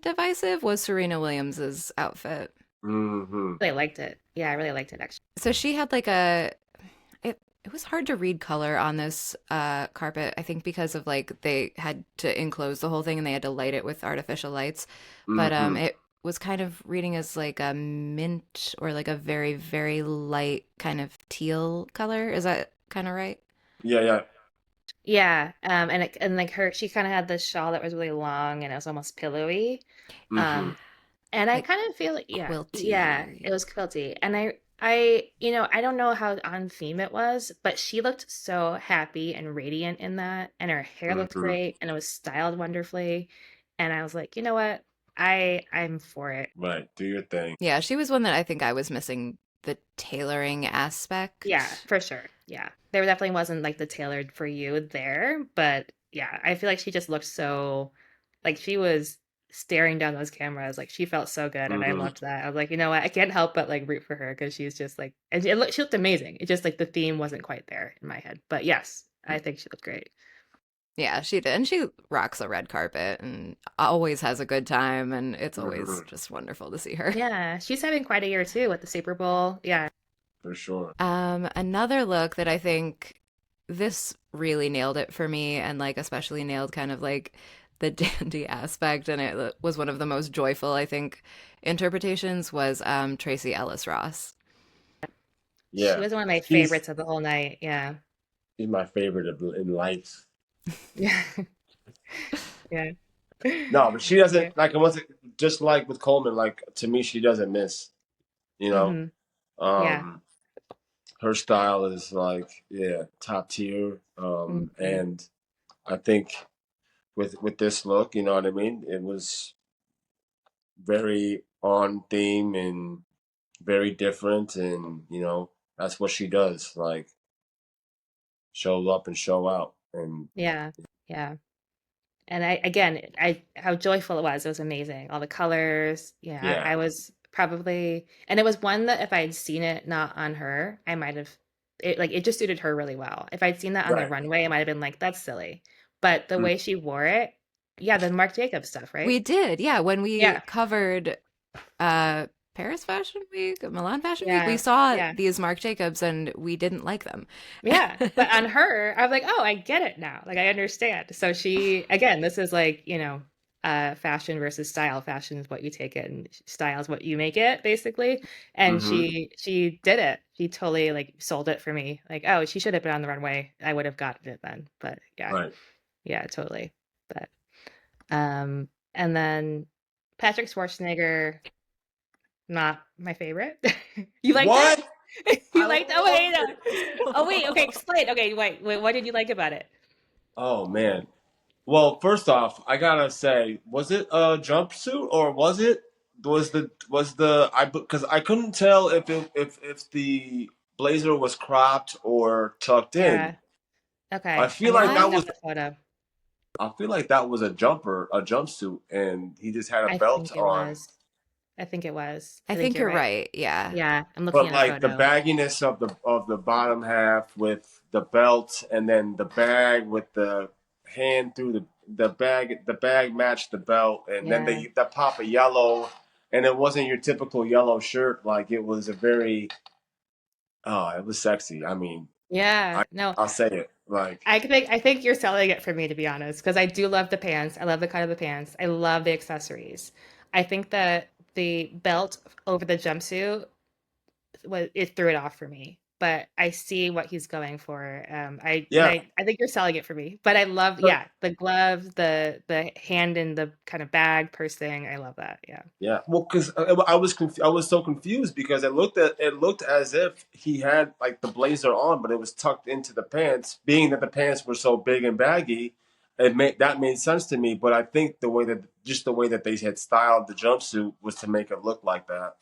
divisive was Serena Williams's outfit. Hmm. really liked it. Yeah, I really liked it actually. So she had like it was hard to read color on this carpet, I think because of like they had to enclose the whole thing and they had to light it with artificial lights. But Hmm. it was kind of reading as like a mint or like a very, very light kind of teal color. Is that kind of right? Yeah, yeah. Yeah, and like she kind of had this shawl that was really long and it was almost pillowy. Hmm. Um, And I Like kind of feel like, yeah, it quilty. was quilty. And I don't know how on theme it was, but she looked so happy and radiant in that, and her hair looked Hmm. great, and it was styled wonderfully. And I was like, you know what? I'm for it. Right. Do your thing. Yeah, she was one that I think I was missing the tailoring Yeah, aspect. for sure. Yeah. There definitely wasn't like the tailored for you there, but yeah, I feel like she just looked so like she was staring down those cameras. Like she felt so good and I Hmm. loved that. I was like, you know what? I can't help but like root for her because she's just like and she looked amazing. It just like the theme wasn't quite there in my head. But yes, I think she looked great. Yeah, she did. And she rocks a red carpet and always has a good time. And it's always Hmm. just wonderful to see her. Yeah, she's having quite a year too with the Super Bowl. Yeah. For sure. Another look that I think this really nailed it for me and like especially nailed kind of like the dandy aspect and it was one of the most joyful I think interpretations was Tracy Ellis Ross. She Yeah. was one of my She's favorites of the whole night. Yeah. she's my favorite in life. Yeah. Yeah. No, but she Yeah. doesn't like it wasn't just like with Coleman, like to me she doesn't miss, you know. Hmm. Yeah. Um her style is like, yeah, top tier. Hmm. And I think with this look, you know what I mean? It was very on theme and very different, and that's what she does. Like show up and show out, and Yeah. Yeah. And I again, I how joyful it was. It was amazing. All the colors. Yeah, yeah, I was probably, and it was one that if I had seen it not on her, I might have it just suited her really well. If I'd seen that on the right. runway, I might have been like, that's silly. But the Mm, way she wore it, yeah, the Marc Jacobs stuff, We right? did, yeah. When we Yeah. covered uh Paris Fashion Week, Milan Fashion Week, we Yeah. saw Yeah. these Marc Jacobs and we didn't like them. Yeah, but on her, I was like, oh, I get it now. Like I understand. So she, again, this is like, fashion versus style. Fashion is what you take it, and style is what you make it, basically. And mm-hmm. she did it. She totally like sold it for me. Like, oh, she should have been on the runway. I would have gotten it then. But yeah, Right. yeah, totally. But and then Patrick Schwarzenegger, not my favorite. You liked it? What? You I liked? Oh wait, loved no. it. Oh wait. Okay, explain. Okay, wait. What did you like about it? Oh man. Well, first off, I gotta say, was it a jumpsuit or was the I because I couldn't tell if the blazer was cropped or tucked in. Yeah. I Okay. feel I'm like that looking up was the photo. I feel like that was a jumpsuit, and he just had a I belt think it on. was. I think it was. I I think think you're you're right. right. Yeah. Yeah, I'm looking But at a like the photo. bagginess of the bottom half with the belt, and then the bag with the hand through the bag matched the belt, and then Yeah. the pop of yellow, and it wasn't your typical yellow shirt. Like it was a very it was sexy. I mean, Yeah. I No, I'll say it. Like I think you're selling it for me, to be honest, because I do love the pants. I love the cut of the pants. I love the accessories. I think that the belt over the jumpsuit it threw it off for me. But I see what he's going for. yeah. I think you're selling it for me. But I love, yeah, the gloves, the hand in the kind of bag purse thing. I love that. Yeah. Yeah, well, because I was so confused because it looked as if he had like the blazer on, but it was tucked into the pants. Being that the pants were so big and baggy, that made sense to me. But I think the way that they had styled the jumpsuit was to make it look like that.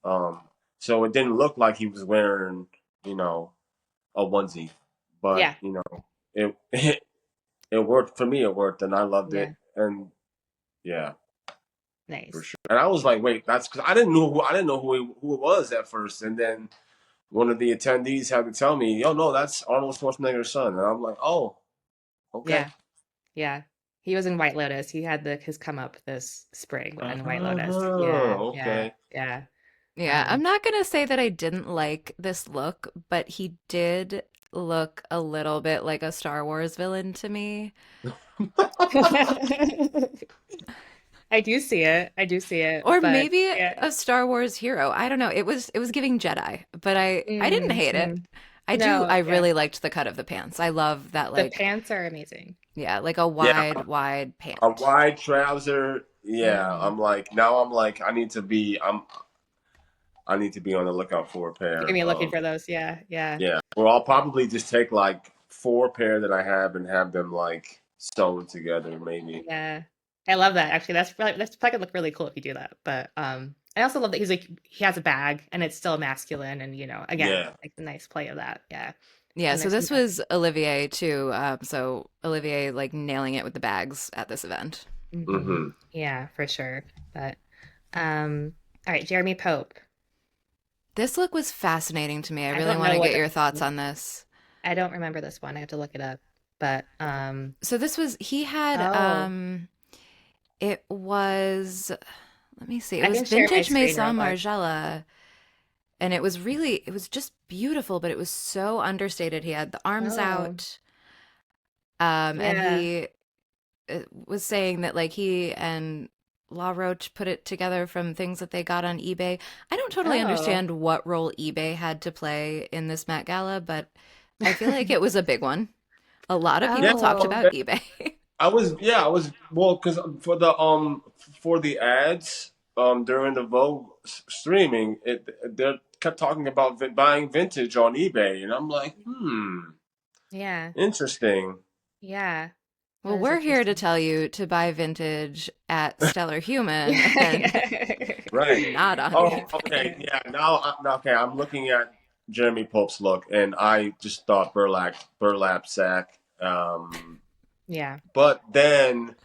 Um, so it didn't look like he was wearing, you know, a onesie, but Yeah. it it worked for me. It worked, and I loved Yeah. it. And yeah. For Nice. sure. And I was like, wait, that's because I didn't know who it was at first, and then one of the attendees had to tell me, "Oh no, that's Arnold Schwarzenegger's son," and I'm like, "Oh, okay." Yeah. Yeah. He was in White Lotus. He had his come up this spring in White Lotus. Yeah. Yeah. Okay. Yeah. Yeah. I'm Um, not going to say that I didn't like this look, but he did look a little bit like a Star Wars villain to me. I do see it. I do see it. Or But maybe yeah. a Star Wars hero. I don't know. It was giving Jedi, but I didn't hate it. Mm. I No, yeah. really liked the cut of the pants. I love that, The like, pants are amazing. yeah, like a Yeah, wide a pant. wide trouser. Yeah, Hmm. I'm like I need to be on the lookout for a You're gonna pair be looking of for those. Yeah, yeah, yeah. Well, I'll probably just take like 4 pair that I have and have them like sewn together, maybe. yeah. I love that. Actually, that's probably gonna look really cool if you do that. But I also love that he has a bag and it's still masculine, and again, Yeah. like the nice play of that. Yeah, Yeah, and so there's some this was Olivier too. So Olivier like nailing it with the bags at this event. hmm. Mm-hmm. Yeah, for sure. But all right, Jeremy Pope. This look was fascinating to me. I I really don't want know to what get your thoughts on this. I don't remember this one. I have to look it up. But So this was he had oh, it was let me see. It I was can share my vintage screen real Maison quick. Margiela, and it was just beautiful, but it was so understated. He had the arms Oh, out, and yeah. he was saying that like he and La Roche put it together from things that they got on eBay. I don't totally Oh. understand what role eBay had to play in this Met Gala, but I feel like it was a big one. A lot of Yeah. people talked Oh. about eBay. I was because for the ads during the Vogue streaming, they kept talking about buying vintage on eBay, and I'm like, Yeah. interesting. Yeah. That Well, is we're here to interesting. tell you to buy vintage at Stellar Human, and Yeah. Right. Not on Oh, okay. eBay. Yeah. Okay. I'm looking at Jeremy Pope's look, and I just thought burlap sack. Yeah. But then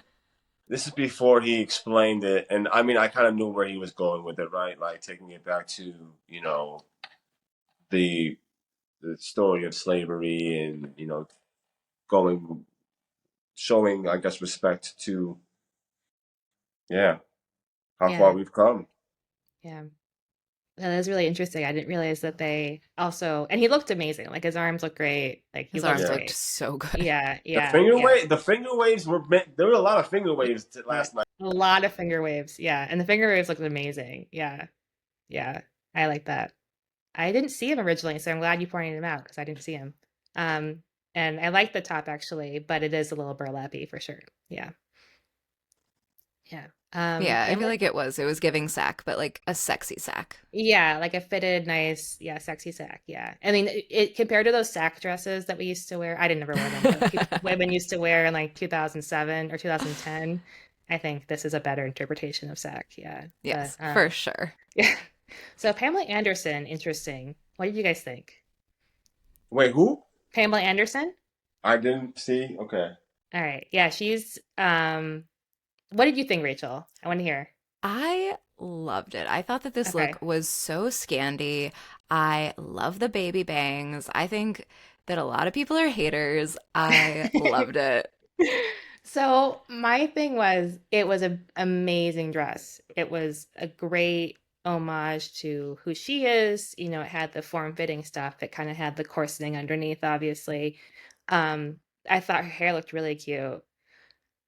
this is before he explained it, and I mean, I kind of knew where he was going with it, right? Like taking it back to the the story of slavery, and going showing, I guess, respect to yeah how far Yeah. we've come. Yeah. That is really interesting. I didn't realize that they also, and he looked amazing. Like his arms look great. Like he His looked arms Yeah. looked great. so good. Yeah, The yeah, yeah. the finger waves were meant. There were a lot of finger waves A last night. lot of finger waves. Yeah. And the finger waves looked amazing. Yeah. Yeah. I like that. I didn't see him originally, so I'm glad you pointed him out because I didn't see him. Um, and I like the top actually, but it is a little burlappy for sure. Yeah. Yeah. Yeah, I feel Pamela, like it was giving sack, but like a sexy sack. yeah, like a fitted, nice, yeah, sexy sack. Yeah. I mean, it compared to those sack dresses that we used to wear, I didn't never wear them, but people, women used to wear in like 2007 or 2010. I think this is a better interpretation of sack. Yeah. But Yes, for sure. yeah. So Pamela Anderson, interesting. What did you guys think? Wait, who? Pamela Anderson? I didn't see. Okay. All right. Yeah, she's what did you think, Rachel? I want to hear. I loved it. I thought that this Okay. look was so Scandi. I love the baby bangs. I think that a lot of people are haters. I loved it. So my thing was it was an amazing dress. It was a great homage to who she is. You know, it had the form-fitting stuff. It kind of had the corseting underneath, obviously. Um, I thought her hair looked really cute.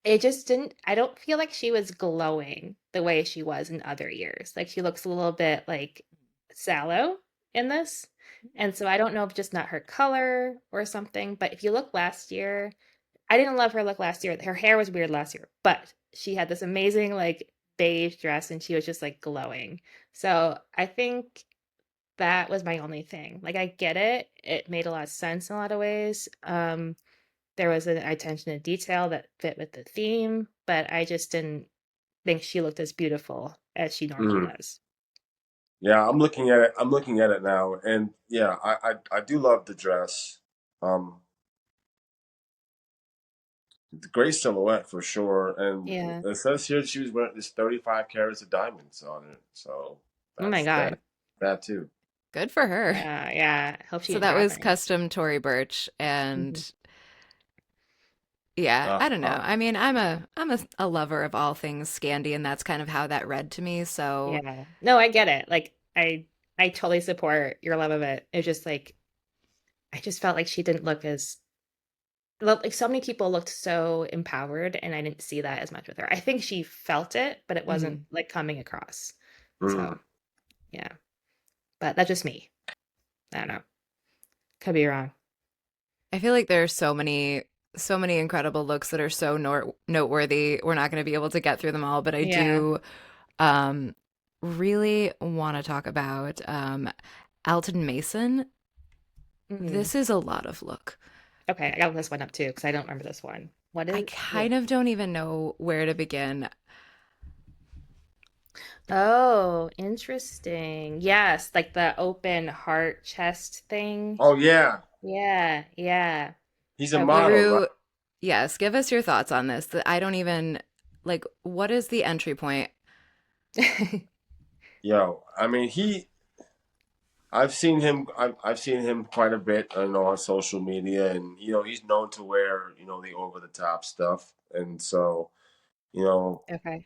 It just didn't, I don't feel like she was glowing the way she was in other years. Like she looks a little bit like sallow in this. And so I don't know if just not her color or something, but if you look last year, I didn't love her look last year. Her hair was weird last year, but she had this amazing like beige dress and she was just like glowing. So I think that was my only thing. Like I get it. It made a lot of sense in a lot of ways. There was an attention to detail that fit with the theme, but I just didn't think she looked as beautiful as she normally Mhm. does. Yeah, I'm looking at it. I'm looking at it now, and yeah, I do love the dress. Um, the great silhouette for sure, and Yeah. it says here she was wearing this 35 carats of diamonds on it, so Oh my that's God. that too. Good for her. Yeah, yeah. I hope she So didn't that drop was any. custom Tory Burch, and Mhm. yeah, Uh, I don't know. uh, I mean, I'm a lover of all things Scandi, and that's kind of how that read to me. So Yeah. No, I get it. Like I totally support your love of it. It's just like I just felt like she didn't look as like so many people looked so empowered and I didn't see that as much with her. I think she felt it, but it wasn't mhm. like coming across. mm. So, yeah. But that's just me. I don't know. Could be wrong. I feel like there are so many incredible looks that are so noteworthy. We're not going to be able to get through them all, but I Yeah. do um, really want to talk about Alton Mason. Mhm. This is a lot of look. Okay, I got this one up too because I don't remember this one. What I is what? kind of don't even know where to begin. Oh, interesting. Yes, like the open heart chest thing. Oh yeah, Yeah, yeah. he's a Okay. model, right? LaRue, yes, give us your thoughts on this. I don't even like what is the entry point? Yo, I mean I've seen him. I've seen him quite a bit, on social media, and he's known to wear, the over the top stuff, and so you know, Okay.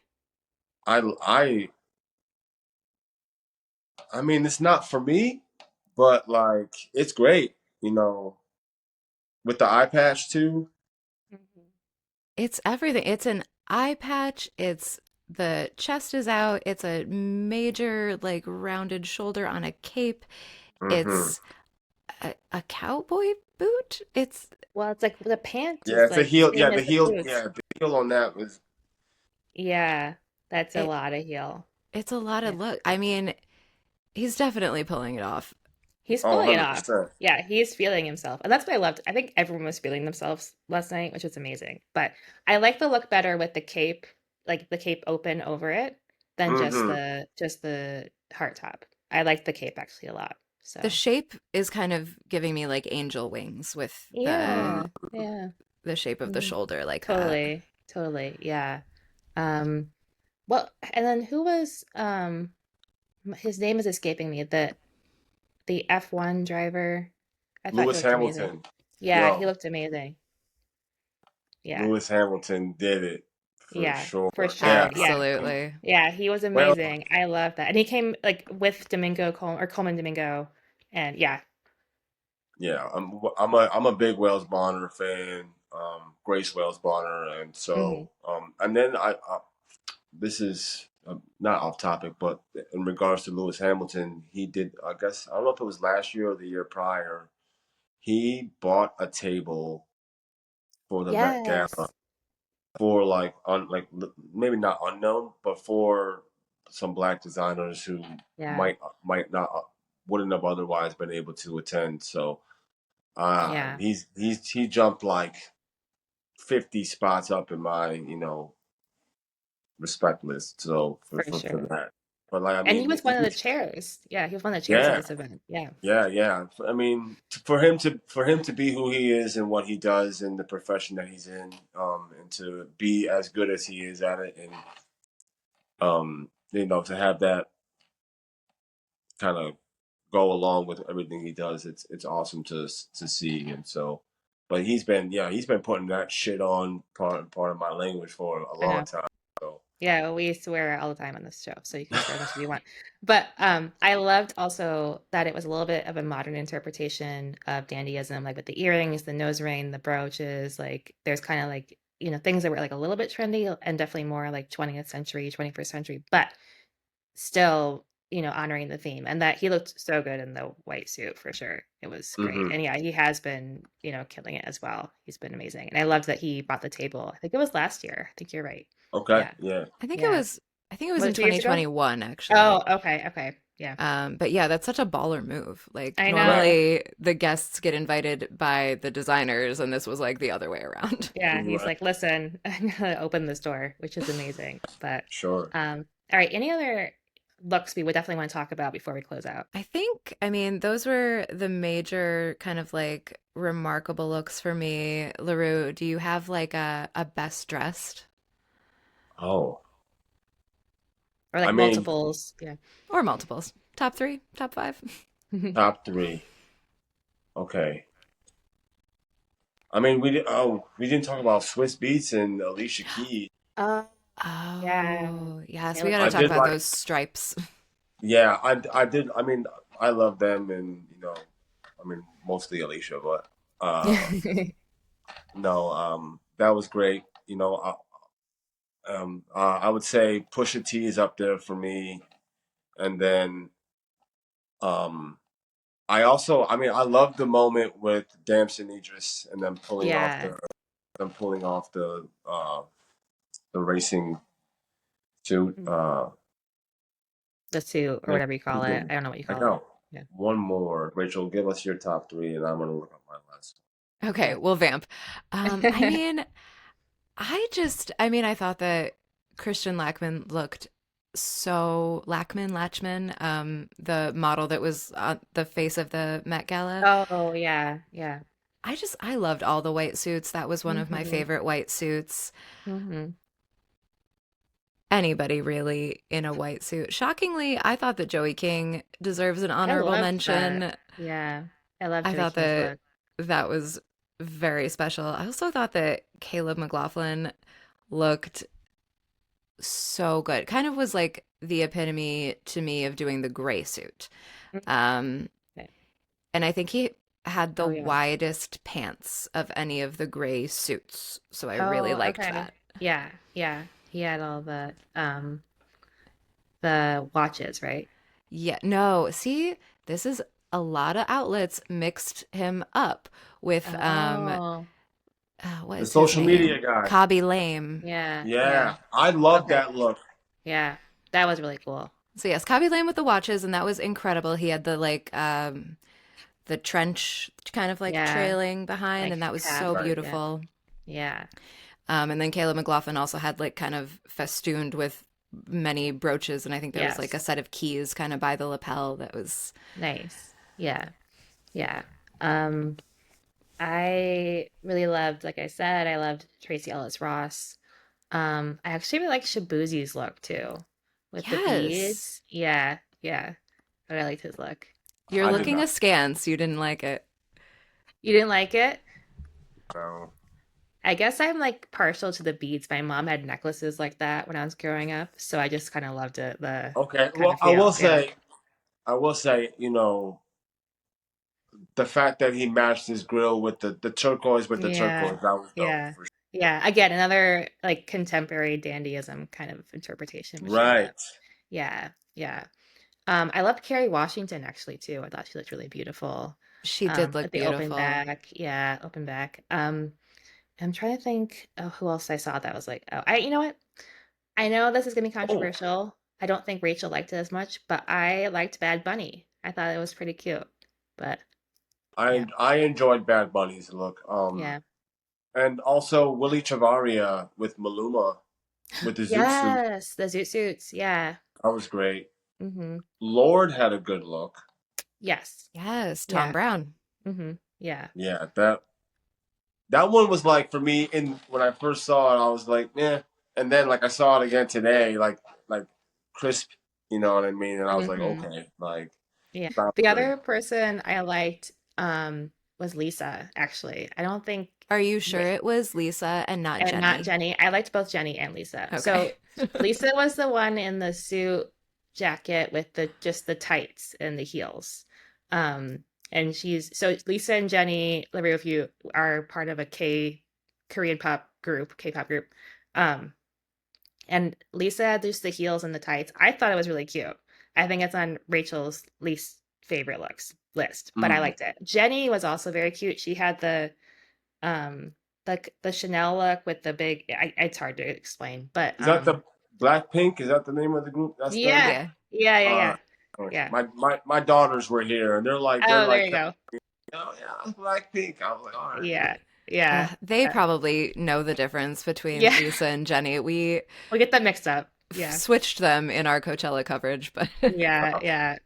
I I I mean, it's not for me, but like it's great, with the eye patch too. Mhm. It's everything. It's an eye patch. It's the chest is out. It's a major, like, rounded shoulder on a cape. Hmm. It's a cowboy boot. It's Well, it's like the pant Yeah, is it's a like the heel. same Yeah, as the the heel. boots. Yeah, the heel on that was. Yeah, that's a it. lot of heel. It's a lot Yeah. of look. I mean, he's definitely pulling it off. He's Oh, pulling it off. 100%. Yeah, he's feeling himself. And that's what I loved. I think everyone was feeling themselves last night, which was amazing. But I like the look better with the cape, like the cape open over it. than Mm-hmm. just the heart top. I like the cape actually a lot. The So shape is kind of giving me like angel wings with Mm. yeah, yeah, the shape of the mhm. shoulder like that. Totally, totally, yeah. Um, well, and then who was his name is escaping me. The F1 driver. I thought he Lewis looked amazing. Hamilton. Yeah, he Yo, looked amazing. Yeah, Lewis Hamilton did it for yeah, for sure. Yeah. sure. Yeah, Absolutely. yeah, he was Well, amazing. I love that. And he came like with Domingo Col or Coleman Domingo. And yeah. yeah, I'm a big Wells Bonner fan, Grace Wells Bonner, and Hmm. so and then this is not off topic, but in regards to Lewis Hamilton, he did. I guess I don't know if it was last year or the year prior. He bought a table for the Met Gala Yes. for like maybe not unknown, but for some black designers who Yeah. might not wouldn't have otherwise been able to attend. So Yeah, he jumped like 50 spots up in my respect list. So for for sure. that, but like I And he mean, was one of the chairs. Yeah, he was one of the chairs at yeah, this event. Yeah. yeah. I mean, for him to be who he is and what he does in the profession that he's in, and to be as good as he is at it, and to have that kind of go along with everything he does, it's awesome to see. And so, but he's been putting that shit on part of my language for a I long know. time. So, Yeah, we swear all the time on this show, so you can swear as much as you want. But I loved also that it was a little bit of a modern interpretation of dandyism, like with the earrings, the nose ring, the brooches. Like there's kind of like, things that were like a little bit trendy and definitely more like 20th century, 21st century, but still, honoring the theme. And that he looked so good in the white suit for sure. It was great. hmm. And yeah, he has been, killing it as well. He's been amazing. And I loved that he bought the table. I think it was last year. I think you're right. Okay, Yeah. yeah. I think it Yeah. was I think it was Was in it 2 years ago? 2021 actually. Oh, okay. Okay. Yeah. But yeah, that's such a baller move. Like I Right. know. normally the guests get invited by the designers, and this was like the other way around. Yeah. He's Right. like, listen, I'm gonna open this door, which is amazing. But Sure. all right. Any other looks we would definitely want to talk about before we close out? I mean, those were the major kind of like remarkable looks for me. LaRue, do you have like a best dressed Oh, Or I like mean, multiples. Yeah. or multiples? Top three, top five? top three. Okay. I mean, we didn't talk about Swiss Beats and Alicia Keys. Oh, yeah. Oh, yes, They we look got to I talk did about like, those stripes. yeah, I did. I mean, I love them, and I mean, mostly Alicia, but no, that was great. I would say Pusha T is up there for me, and then um, I mean, I love the moment with Damson Idris and them pulling off Yeah. the racing suit. The suit or Man, whatever you call it. I don't know what you I call it. know. Yeah. One more, Rachel. Give us your top three, and I'm gonna look up my last. Okay, Okay. we'll vamp. I mean, I mean, I thought that Christian Lackman looked Lachman, the model that was on the face of the Met Gala. Oh, yeah. Yeah. I loved all the white suits. That was one of my Hmm. favorite white suits. Hmm. Anybody really in a white suit. Shockingly, I thought that Joey King deserves an I honorable loved that. mention. Yeah. I love I Joey thought King's that look. that was very special. I also thought that Caleb McLaughlin looked so good. Kind of was like the epitome to me of doing the gray suit. Mm, Um, okay. and I think he had the Oh, yeah. widest pants of any of the gray suits. So I really Oh, liked okay. that. Yeah. Yeah. He had all the watches, right? Yeah, no, see, this is a lot of outlets mixed him up with Oh, what The is his social name? media guy. Cobby Lame. yeah. Yeah. Yeah, I love Okay. that look. Yeah. That was really cool. So yes, Cobby Lame with the watches, and that was incredible. He had the trench kind of like Yeah. trailing behind, Like and that was half. so Right. Yeah. beautiful. Yeah. And then Caleb McLaughlin also had like kind of festooned with many brooches, and I think there was like a Yes. set of keys kind of by the lapel that was. Nice. Yeah. Yeah. Um, I really loved, like I said, I loved Tracy Ellis Ross. I actually really like Shabuzi's look too, with the Yes. beads. Yeah, yeah. But I liked his look. You're I did looking not askance. You didn't like it. You didn't like it? know. I guess I'm like partial to the beads. My mom had necklaces like that when I was growing up, so I just kind of loved it, the Okay, kind well, of feel. Yeah. I will say, the fact that he matched his grill with the turquoise with the Yeah. turquoise, that was dope Yeah. for sure. Yeah. Again, another like contemporary dandyism kind of interpretation, which I love. Right. Yeah. Yeah. I loved Kerry Washington actually too. I thought she looked really beautiful. She did With look the open beautiful. back. Yeah, open back. I'm trying to think of who else I saw that was like, oh, you know what? I know this is gonna be Oh, controversial. I don't think Rachel liked it as much, but I liked Bad Bunny. I thought it was pretty cute. But yeah, I enjoyed Bad Bunny's look. yeah. And also Willie Chavaria with Maluma with the zoot suit. Yes, the zoot suits. Yeah. That was great. Mm-hmm. Lord had a good look. Yes. Yes, Tom Yeah. Brown. Mm-hmm. Yeah. Yeah, that one was like for me in when I first saw it, I was like, eh. And then like I saw it again today, like crisp, you know what I mean? And I was like, Mm-hmm. okay, like Yeah. sounds The good. other person I liked was Lisa, actually. I don't think Are you sure it was Lisa and not and not Jenny? Jenny. I liked both Jenny and Lisa. Okay. So Lisa was the one in the suit jacket with the just the tights and the heels. And she's so Lisa and Jenny, LaRue, if you are part of a Korean pop group, K-pop group. Um, and Lisa had just the heels and the tights. I thought it was really cute. I think it's on Rachel's least favorite looks list, but I Mm. liked it. Jenny was also very cute. She had um the Chanel look with the big it's hard to explain, but Is that the Blackpink? Is that the name of the group? That's them? yeah. Yeah. Yeah, yeah, Uh yeah. Yeah. my daughters were here and they're Oh, there like you go. oh yeah, Blackpink. I was like, all right. Yeah. Yeah. They Uh, probably know the difference between yeah. Lisa and Jenny. We We get them mixed up. Yeah. switched them in our Coachella coverage, but Yeah, yeah.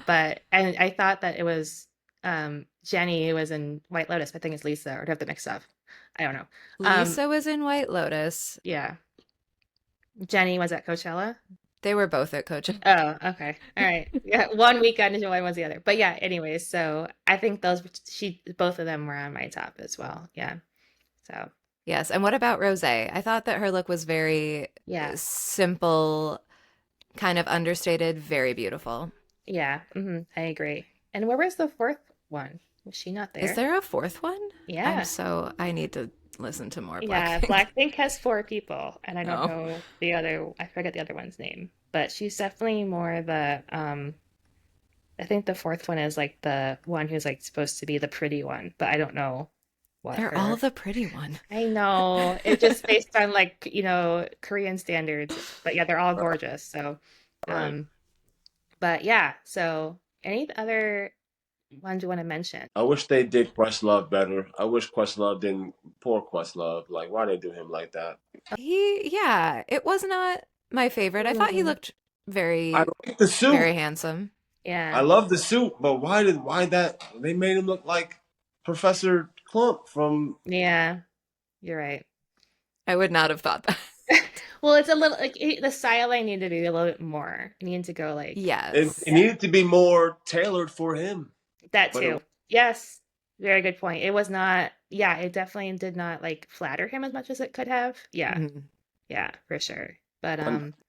But and I thought that it was Jenny who was in White Lotus. I think it's Lisa, or do I have to mix up? I don't know. Um, Lisa was in White Lotus. yeah. Jenny was at Coachella. They were both at Coachella. Oh, okay. All right. Yeah, one weekend and one was the other. But yeah, anyways, so I think both of them were on my top as well. Yeah. So Yes. And what about Rosé? I thought that her look was very yeah. simple, kind of understated, very beautiful. Yeah. I agree. And where was the fourth one? Was she not Is there? there a fourth one? Yeah. I need to listen to more Yeah. Blackpink. Blackpink has four people, and I don't Oh. know I forget the other one's name, but she's definitely more I think the fourth one is like the one who's like supposed to be the pretty one, but I don't know what They're all her. the pretty one. I know. It's just based on like, Korean standards. But yeah, they're all Right. gorgeous. So, Right. um, but yeah, so any other ones you want to mention? I wish they did Questlove better. I wish Questlove didn't poor Questlove. Like why they do him like that? Yeah, it was not my favorite. I thought he Mhm. looked I very, like the suit. very handsome. I Yeah. love the suit, but why that they made him look like Professor Clump from Yeah, you're right. I would not have thought that. Well, it's a little like the styling need to be a little bit more. You need to go like, it Yes. yeah, needed to be more tailored for him. that But too. Yes, very good point. It was not, yeah, it definitely did not like flatter him as much as it could have. Yeah, Mhm. yeah, for sure. But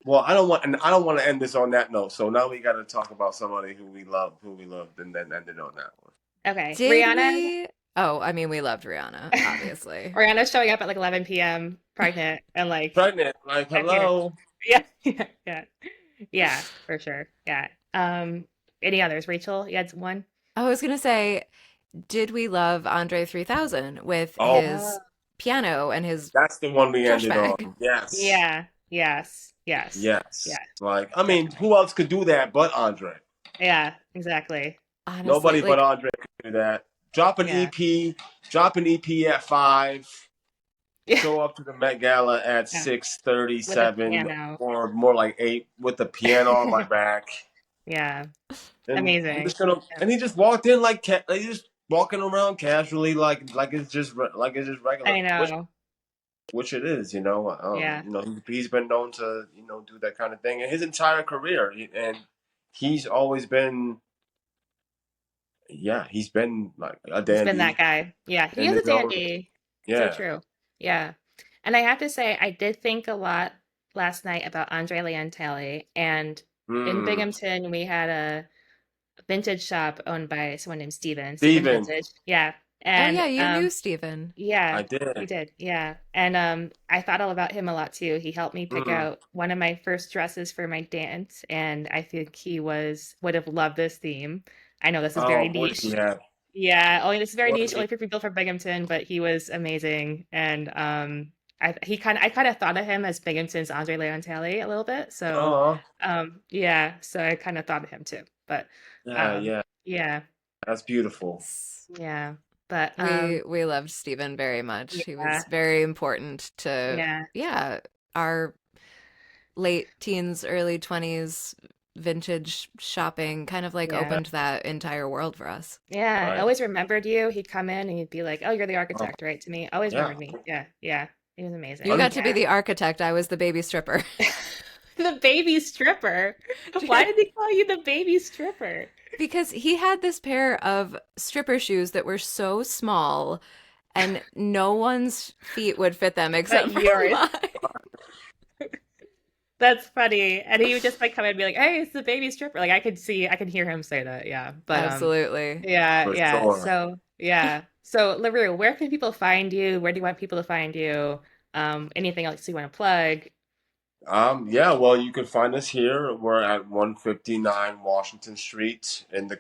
well, I don't want to end this on that note. So now we got to talk about somebody who we loved, and then end it on that one. okay, Did Rihanna. we? Oh, I mean, we loved Rihanna, obviously. Rihanna's showing up at like 11 p.m. pregnant and like Pregnant, like at dinner. hello. Yeah, yeah, yeah, yeah, for sure. Yeah. Any others? Rachel, you had one? I was gonna say, did we love Andre 3000 with Oh, Uh, his piano and his that's the one we trash ended on. bag? Yes, yeah, yes, yes, yes. yeah, Like I mean, definitely. who else could do that but Andre? Yeah, exactly. Honestly, Nobody but like, Andre could do that. Yeah, Drop an EP at 5. Yeah, show up to the Met Gala at yeah, six thirty with a seven piano. or more like 8 with the piano on my back. Yeah, And I'm amazing. just gonna Yeah. and he just walked in like he just walking around casually like it's just regular, I know. which it is, you know. Yeah, He's been known to do that kind of thing in his entire career, and he's always been, yeah, he's been like a he's been that dandy guy. Yeah, he in is a his own. dandy. So Yeah. true. Yeah. And I have to say, I did think a lot last night about Andre Leontele. And in Hmm. Binghamton, we had a vintage shop owned by someone named Steven Steven, Vintage. Yeah. Oh yeah, And you knew Steven. yeah, I we did. did. Yeah. And I thought all about him a lot too. He helped me pick Mm. out one of my first dresses for my dance, and I think he would have loved this theme. I know this is very Oh, what did he niche. have? Yeah, only this is very What niche, did he? only for people from Binghamton, but he was amazing. And I kind of thought of him as Binghamton's Andre Leontele a little bit. So Oh, yeah, so I kind of thought of him too. But yeah, um yeah. yeah, That's beautiful. yeah. But We loved Steven very much. He yeah, was very important to, yeah, yeah, our late teens, early 20s vintage shopping kind of like yeah. opened that entire world for us. Yeah, I Right. always remembered you. He'd come in and he'd be like, "Oh, you're the Oh, architect, right?" To me, always yeah. remembered me. Yeah, yeah. He was You amazing. got to be Yeah. the architect. I was the baby stripper. The baby stripper. Why did they call you the baby stripper? Because he had this pair of stripper shoes that were so small and no one's feet would fit them But except for yours. mine. That's funny. And he would just like come in and be like, "Hey, it's the baby stripper." Like I could hear him say that. Yeah. But Absolutely. yeah, For yeah. sure. So yeah. So LaRue, where can people find you? Where do you want people to find you? Anything else you want to plug? Yeah, well, you can find us here. We're at 159 Washington Street in the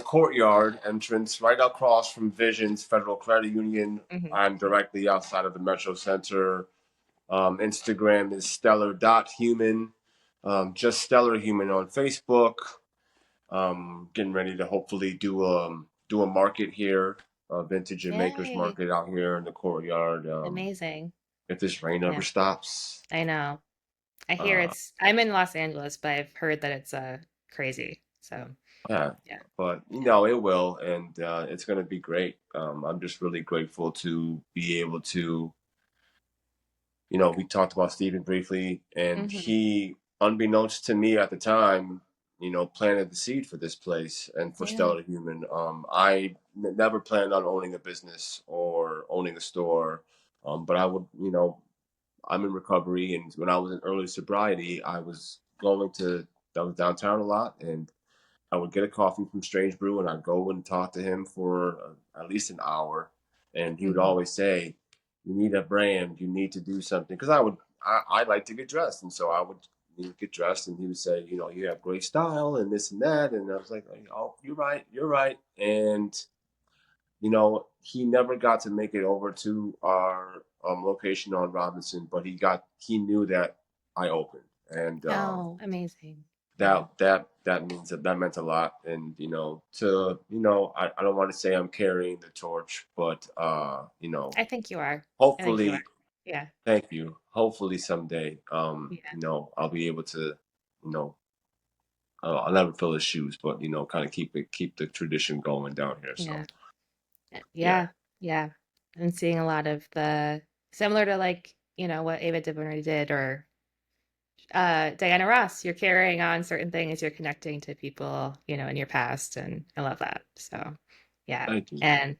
courtyard entrance, right across from Visions Federal Credit Union. Hmm. I'm directly outside of the Metro Center. Instagram is stellar.human. Just stellar human on Facebook. Getting ready to hopefully do a market here, a vintage and makers Yay. market out here in the courtyard. Amazing. If this rain ever Yeah, stops. I know. I hear Uh, I'm in Los Angeles, but I've heard that it's crazy. So yeah, yeah. but Yeah. it will, and it's going to be great. I'm just really grateful to be able to, we talked about Stephen briefly, and Hmm. he, unbeknownst to me at the time, planted the seed for this place and for Yeah. Stellar Human. Never planned on owning a business or owning a store, but I would, I'm in recovery, and when I was in early sobriety, I was downtown a lot, and I would get a coffee from Strange Brew, and I'd go and talk to him for at least an hour, and he would Hmm. always say, "You need a brand. You need to do something." Because I like to get dressed, and so I would get dressed, and he would say, "You have great style, and this and that," and I was like, "Oh, you're right," and he never got to make it over to our location on Robinson, but he knew that I opened, and Oh, amazing. Yeah. that meant a lot. And I don't want to say I'm carrying the torch, but I think you are. I think you are. hopefully, Yeah. thank you. Hopefully someday, Yeah. I'll be able to, you know, I'll never fill his shoes, but kind of keep the tradition going down here. So Yeah. yeah, Yeah. Yeah. I'm seeing a lot of the similar to like, what Ava DuVernay did or Diana Ross. You're carrying on certain things, you're connecting to people, in your past, and I love that. So yeah. thank you. And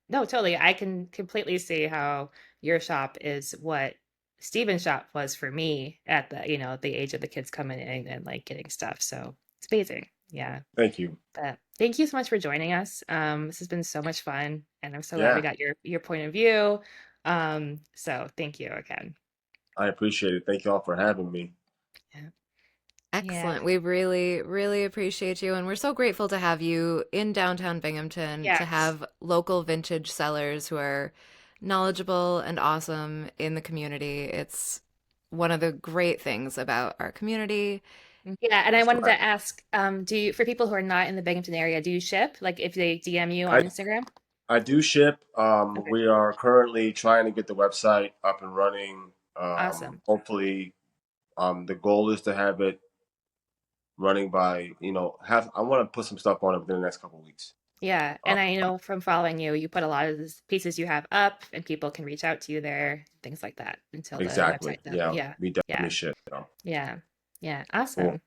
no, totally. I can completely see how your shop is what Steven's shop was for me at the age of the kids coming in and like getting stuff. So it's amazing. Yeah. Thank you. But thank you so much for joining us. This has been so much fun, and I'm so glad we Yeah, got your point of view. So thank you again. I appreciate it. Thank you all for having me. Yeah. Yeah. Excellent. We really, really appreciate you. And we're so grateful to have you in downtown Binghamton, to Yes. have local vintage sellers who are knowledgeable and awesome in the community. It's one of the great things about our community. Yeah, and I That's wanted right. to ask, for people who are not in the Binghamton area, do you ship? Like if they DM you on I Instagram? I do ship. Okay, We are currently trying to get the website up and running. awesome. Hopefully, the goal is to have it running by, have I want to put some stuff on it within the next couple of weeks. Yeah, Uh, and I know from following you, you put a lot of the pieces you have up, and people can reach out to you there, things like that, until the exactly. website's up. Yeah, Yeah, we yeah, definitely should. yeah, yeah. Cool. Awesome.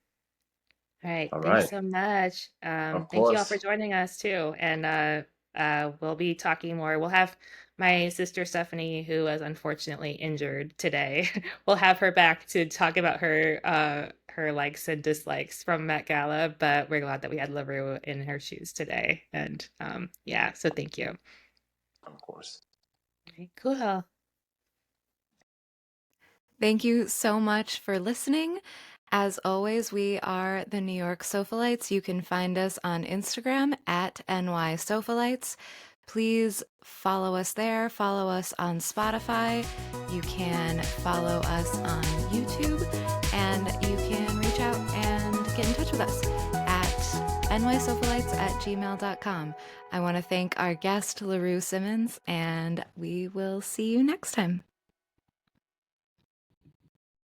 All right, All thanks right. so much. Of Thank you all for course. joining us too, and we'll be talking more. We'll have my sister Stephanie, who was unfortunately injured today. We'll have her back to talk about her likes and dislikes from Met Gala, but we're glad that we had LaRue in her shoes today. And yeah, so thank you. Of course. Okay, cool. Thank you so much for listening. As always, we are the New York Sofalites. You can find us on Instagram at NY Sofalites. Please follow us there. Follow us on Spotify. You can follow us on YouTube. And you can reach out and get in touch with us at nysofalites at gmail.com. I want to thank our guest, LaRue Simmons, and we will see you next time.